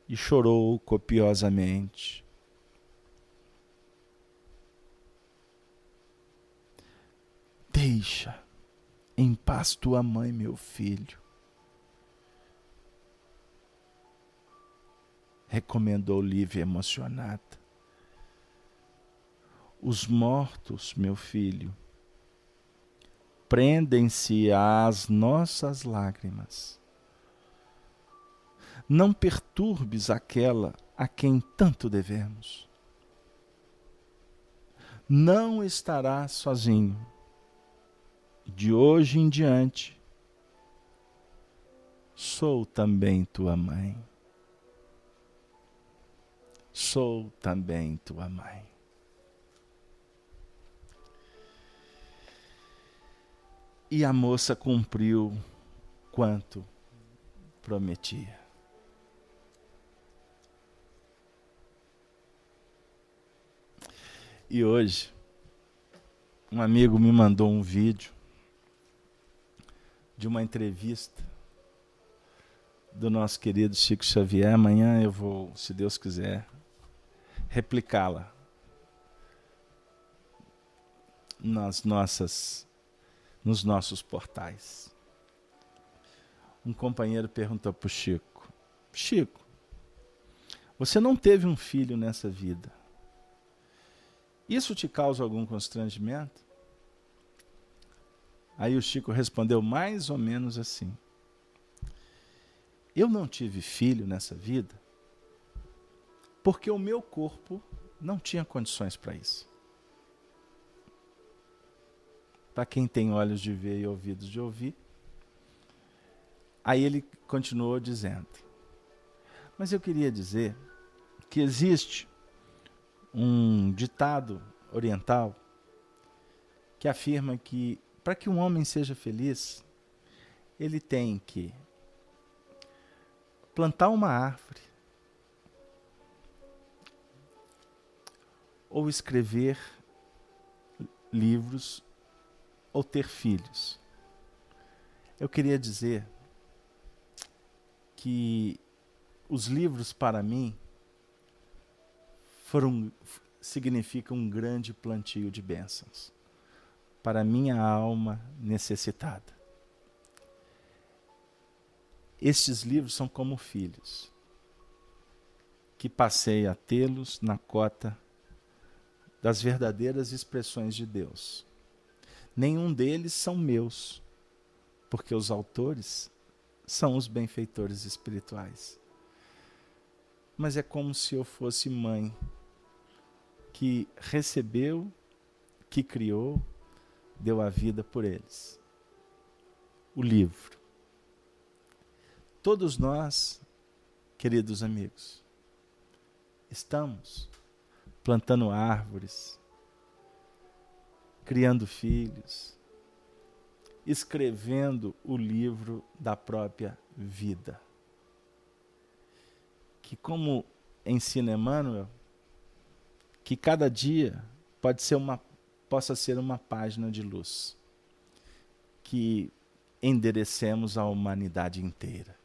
e chorou copiosamente. Deixa em paz tua mãe, meu filho, recomendou Lívia emocionada. Os mortos, meu filho, prendem-se às nossas lágrimas. Não perturbes aquela a quem tanto devemos. Não estarás sozinho. De hoje em diante, sou também tua mãe. Sou também tua mãe. E a moça cumpriu quanto prometia. E hoje, um amigo me mandou um vídeo de uma entrevista do nosso querido Chico Xavier. Amanhã eu vou, se Deus quiser, replicá-la nos nossos portais. Um companheiro perguntou para o Chico: Chico, você não teve um filho nessa vida. Isso te causa algum constrangimento? Aí o Chico respondeu mais ou menos assim: eu não tive filho nessa vida porque o meu corpo não tinha condições para isso. Para quem tem olhos de ver e ouvidos de ouvir. Aí ele continuou dizendo: mas eu queria dizer que existe um ditado oriental que afirma que para que um homem seja feliz, ele tem que plantar uma árvore, ou escrever livros, ou ter filhos. Eu queria dizer que os livros para mim significam um grande plantio de bênçãos para minha alma necessitada. Estes livros são como filhos, que passei a tê-los na cota das verdadeiras expressões de Deus. Nenhum deles são meus, porque os autores são os benfeitores espirituais. Mas é como se eu fosse mãe que recebeu, que criou, deu a vida por eles. O livro. Todos nós, queridos amigos, estamos plantando árvores, criando filhos, escrevendo o livro da própria vida. Que, como ensina Emmanuel, que cada dia possa ser uma página de luz, que enderecemos a humanidade inteira.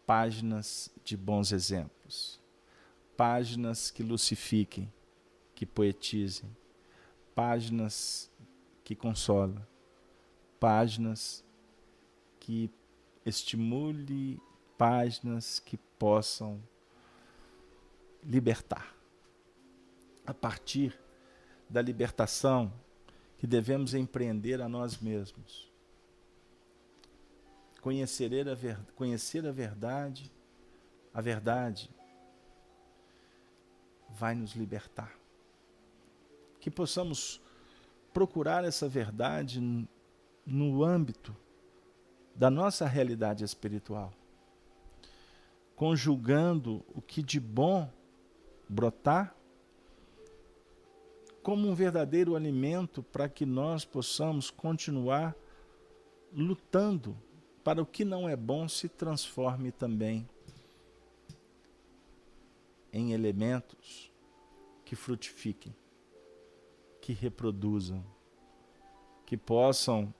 Páginas de bons exemplos, páginas que lucifiquem, que poetizem, páginas que consolam, páginas que estimulem, páginas que possam libertar. A partir da libertação que devemos empreender a nós mesmos. Conhecer a verdade vai nos libertar. Que possamos procurar essa verdade no âmbito da nossa realidade espiritual, conjugando o que de bom brotar como um verdadeiro alimento para que nós possamos continuar lutando para o que não é bom se transforme também em elementos que frutifiquem, que reproduzam, que possam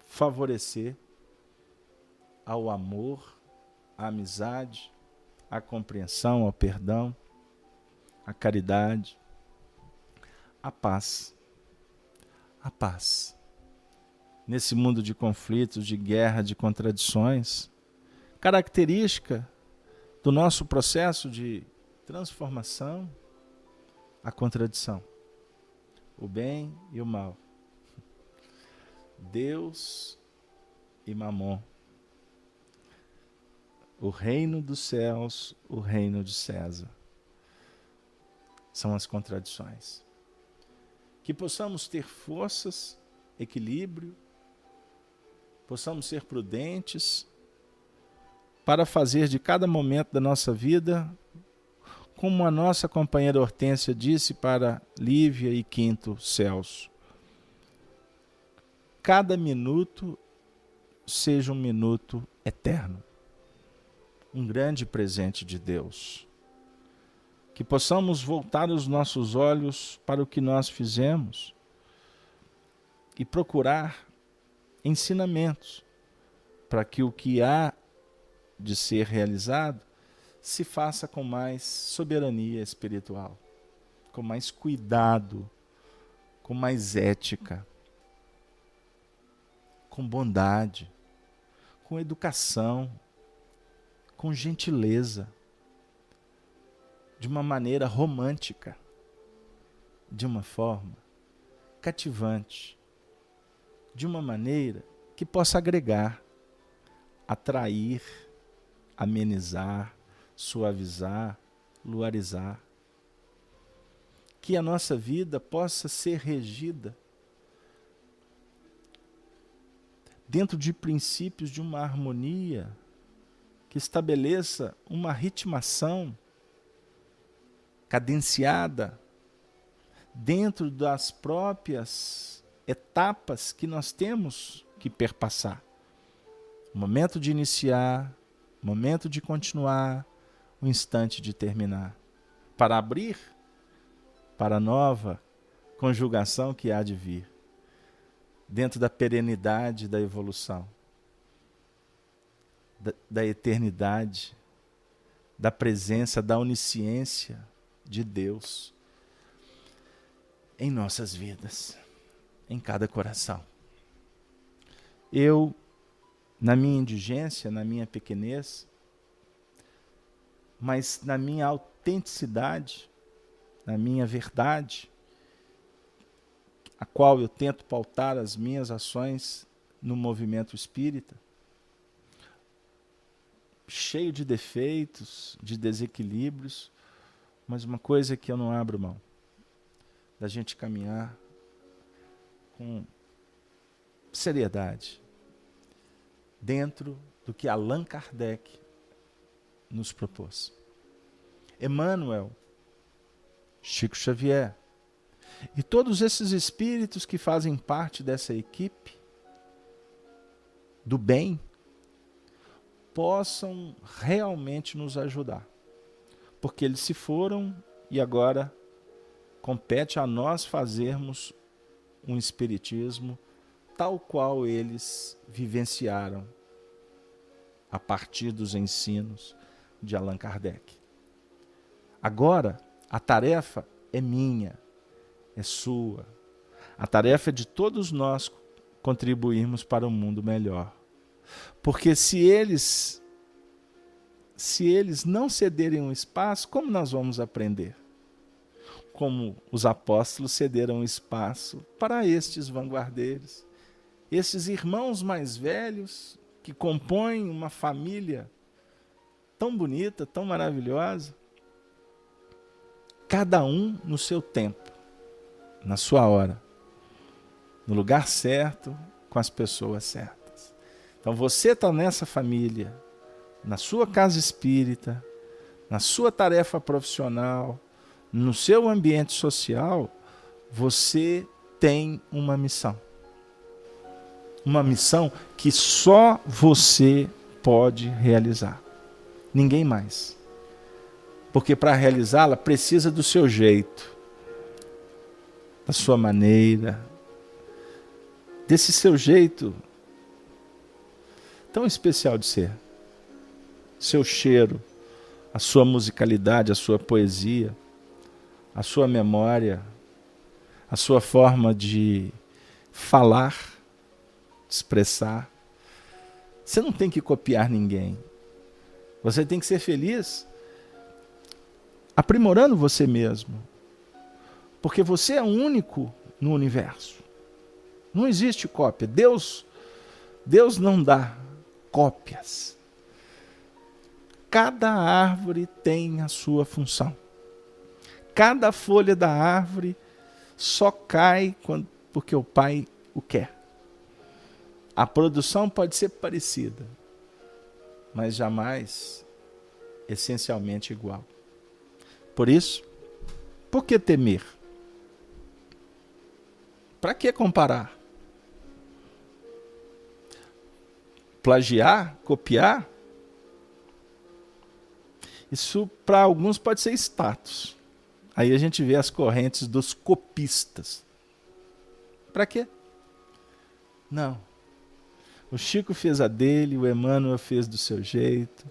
favorecer ao amor, à amizade, à compreensão, ao perdão, à caridade, à paz. A paz. Nesse mundo de conflitos, de guerra, de contradições, característica do nosso processo de transformação, a contradição, o bem e o mal, Deus e Mamon, o reino dos céus, o reino de César. São as contradições. Que possamos ter forças, equilíbrio, possamos ser prudentes para fazer de cada momento da nossa vida, como a nossa companheira Hortência disse para Lívia e Quinto Celso, cada minuto seja um minuto eterno, um grande presente de Deus. Que possamos voltar os nossos olhos para o que nós fizemos e procurar ensinamentos para que o que há de ser realizado se faça com mais soberania espiritual, com mais cuidado, com mais ética, com bondade, com educação, com gentileza, de uma maneira romântica, de uma forma cativante, de uma maneira que possa agregar, atrair, amenizar, suavizar, luarizar. Que a nossa vida possa ser regida dentro de princípios de uma harmonia que estabeleça uma ritmação cadenciada dentro das próprias etapas que nós temos que perpassar. Momento de iniciar, momento de continuar, o instante de terminar. Para abrir para a nova conjugação que há de vir, dentro da perenidade da evolução, da eternidade, da presença, da onisciência de Deus em nossas vidas, em cada coração. Eu, na minha indigência, na minha pequenez, mas na minha autenticidade, na minha verdade, a qual eu tento pautar as minhas ações no movimento espírita, cheio de defeitos, de desequilíbrios, mas uma coisa que eu não abro mão, da gente caminhar com seriedade, dentro do que Allan Kardec nos propôs. Emmanuel, Chico Xavier e todos esses espíritos que fazem parte dessa equipe do bem, possam realmente nos ajudar. Porque eles se foram e agora compete a nós fazermos um espiritismo tal qual eles vivenciaram a partir dos ensinos de Allan Kardec. Agora, a tarefa é minha, é sua. A tarefa é de todos nós contribuirmos para um mundo melhor. Porque se eles não cederem um espaço, como nós vamos aprender? Como os apóstolos cederam espaço para estes vanguardeiros, esses irmãos mais velhos que compõem uma família tão bonita, tão maravilhosa, cada um no seu tempo, na sua hora, no lugar certo, com as pessoas certas. Então você está nessa família, na sua casa espírita, na sua tarefa profissional, no seu ambiente social, você tem uma missão. Uma missão que só você pode realizar. Ninguém mais. Porque para realizá-la precisa do seu jeito, da sua maneira, desse seu jeito tão especial de ser. Seu cheiro, a sua musicalidade, a sua poesia, a sua memória, a sua forma de falar, de expressar. Você não tem que copiar ninguém. Você tem que ser feliz aprimorando você mesmo. Porque você é único no universo. Não existe cópia. Deus não dá cópias. Cada árvore tem a sua função. Cada folha da árvore só cai porque o Pai o quer. A produção pode ser parecida, mas jamais essencialmente igual. Por isso, por que temer? Para que comparar? Plagiar? Copiar? Isso para alguns pode ser status. Aí a gente vê as correntes dos copistas. Para quê? Não. O Chico fez a dele, o Emmanuel fez do seu jeito,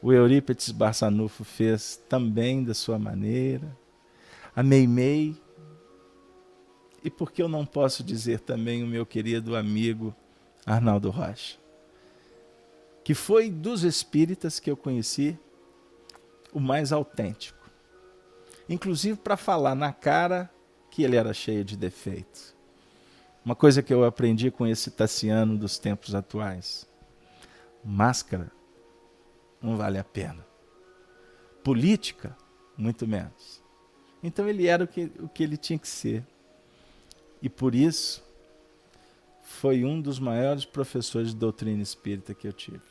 o Eurípides Barçanufo fez também da sua maneira, a Meimei, e por que eu não posso dizer também o meu querido amigo Arnaldo Rocha, que foi dos espíritas que eu conheci o mais autêntico. Inclusive para falar na cara que ele era cheio de defeitos. Uma coisa que eu aprendi com esse Tassiano dos tempos atuais. Máscara não vale a pena. Política, muito menos. Então ele era o que ele tinha que ser. E por isso, foi um dos maiores professores de doutrina espírita que eu tive.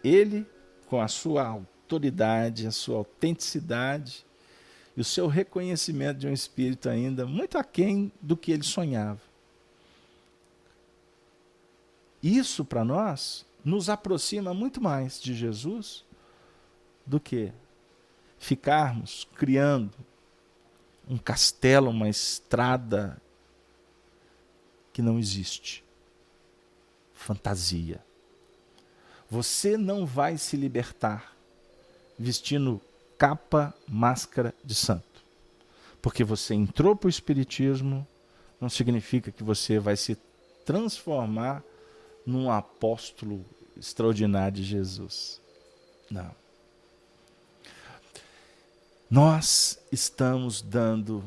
Ele, com a sua autoridade, a sua autenticidade e o seu reconhecimento de um espírito ainda muito aquém do que ele sonhava. Isso, para nós, nos aproxima muito mais de Jesus do que ficarmos criando um castelo, uma estrada que não existe. Fantasia. Você não vai se libertar vestindo capa, máscara de santo. Porque você entrou para o Espiritismo, não significa que você vai se transformar num apóstolo extraordinário de Jesus. Não. Nós estamos dando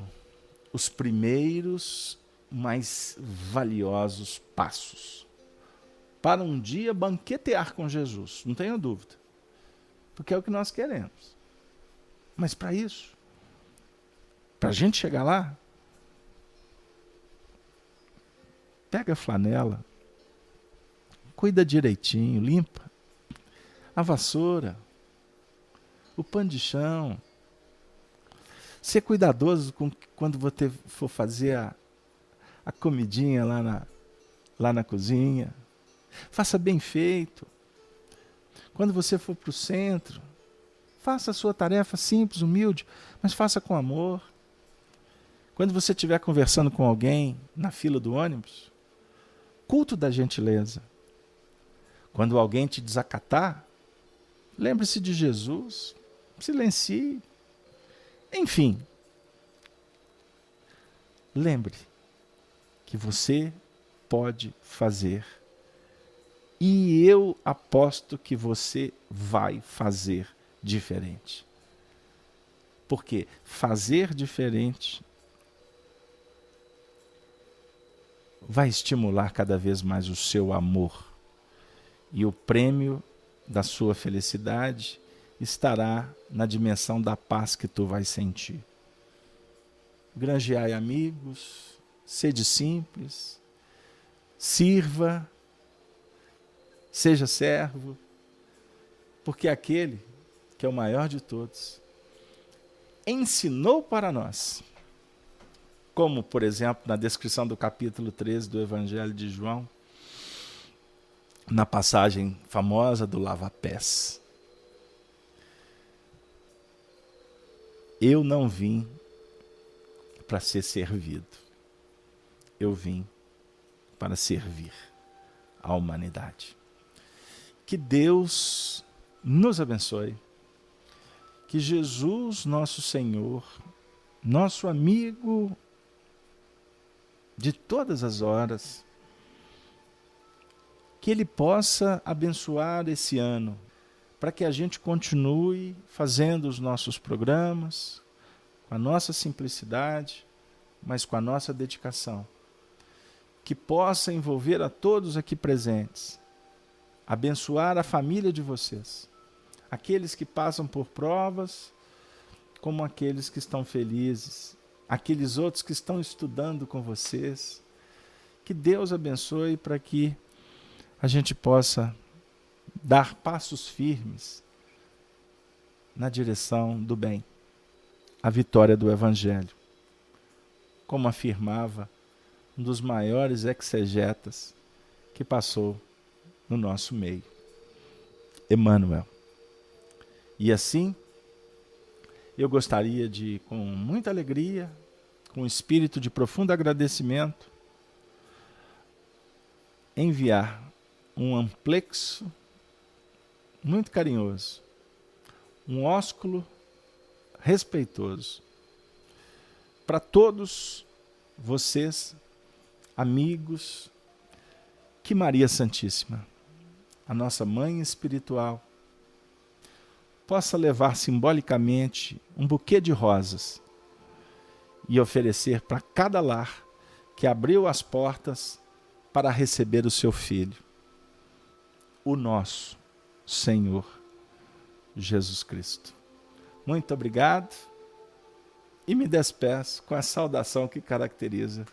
os primeiros mais valiosos passos para um dia banquetear com Jesus, não tenha dúvida. porque é o que nós queremos. Mas para isso, para a gente chegar lá, pega a flanela, cuida direitinho, limpa a vassoura, o pano de chão. Ser cuidadoso quando você for fazer a comidinha lá na cozinha. Faça bem feito. Quando você for para o centro, faça a sua tarefa simples, humilde, mas faça com amor. Quando você estiver conversando com alguém na fila do ônibus, culto da gentileza. Quando alguém te desacatar, lembre-se de Jesus, silencie. Enfim, lembre que você pode fazer. E eu aposto que você vai fazer diferente. Porque fazer diferente vai estimular cada vez mais o seu amor. E o prêmio da sua felicidade estará na dimensão da paz que tu vais sentir. Granjeai amigos, sede simples, sirva, seja servo, porque aquele que é o maior de todos ensinou para nós, como, por exemplo, na descrição do capítulo 13 do Evangelho de João, na passagem famosa do lava-pés. Eu não vim para ser servido. Eu vim para servir a humanidade. Que Deus nos abençoe. Que Jesus, nosso Senhor, nosso amigo de todas as horas, que Ele possa abençoar esse ano, para que a gente continue fazendo os nossos programas, com a nossa simplicidade, mas com a nossa dedicação. Que possa envolver a todos aqui presentes, abençoar a família de vocês, aqueles que passam por provas, como aqueles que estão felizes, aqueles outros que estão estudando com vocês. Que Deus abençoe para que a gente possa dar passos firmes na direção do bem, a vitória do Evangelho, como afirmava um dos maiores exegetas que passou no nosso meio, Emmanuel. E assim, eu gostaria de, com muita alegria, com um espírito de profundo agradecimento, enviar um amplexo muito carinhoso, um ósculo respeitoso para todos vocês, amigos, que Maria Santíssima, a nossa mãe espiritual, possa levar simbolicamente um buquê de rosas e oferecer para cada lar que abriu as portas para receber o seu filho, o nosso Senhor Jesus Cristo. Muito obrigado e me despeço com a saudação que caracteriza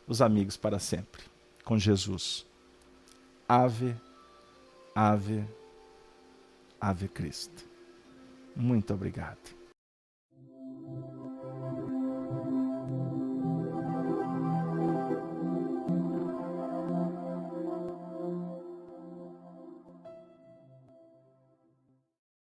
os amigos para sempre, com Jesus. Ave, ave, ave Cristo. Muito obrigado.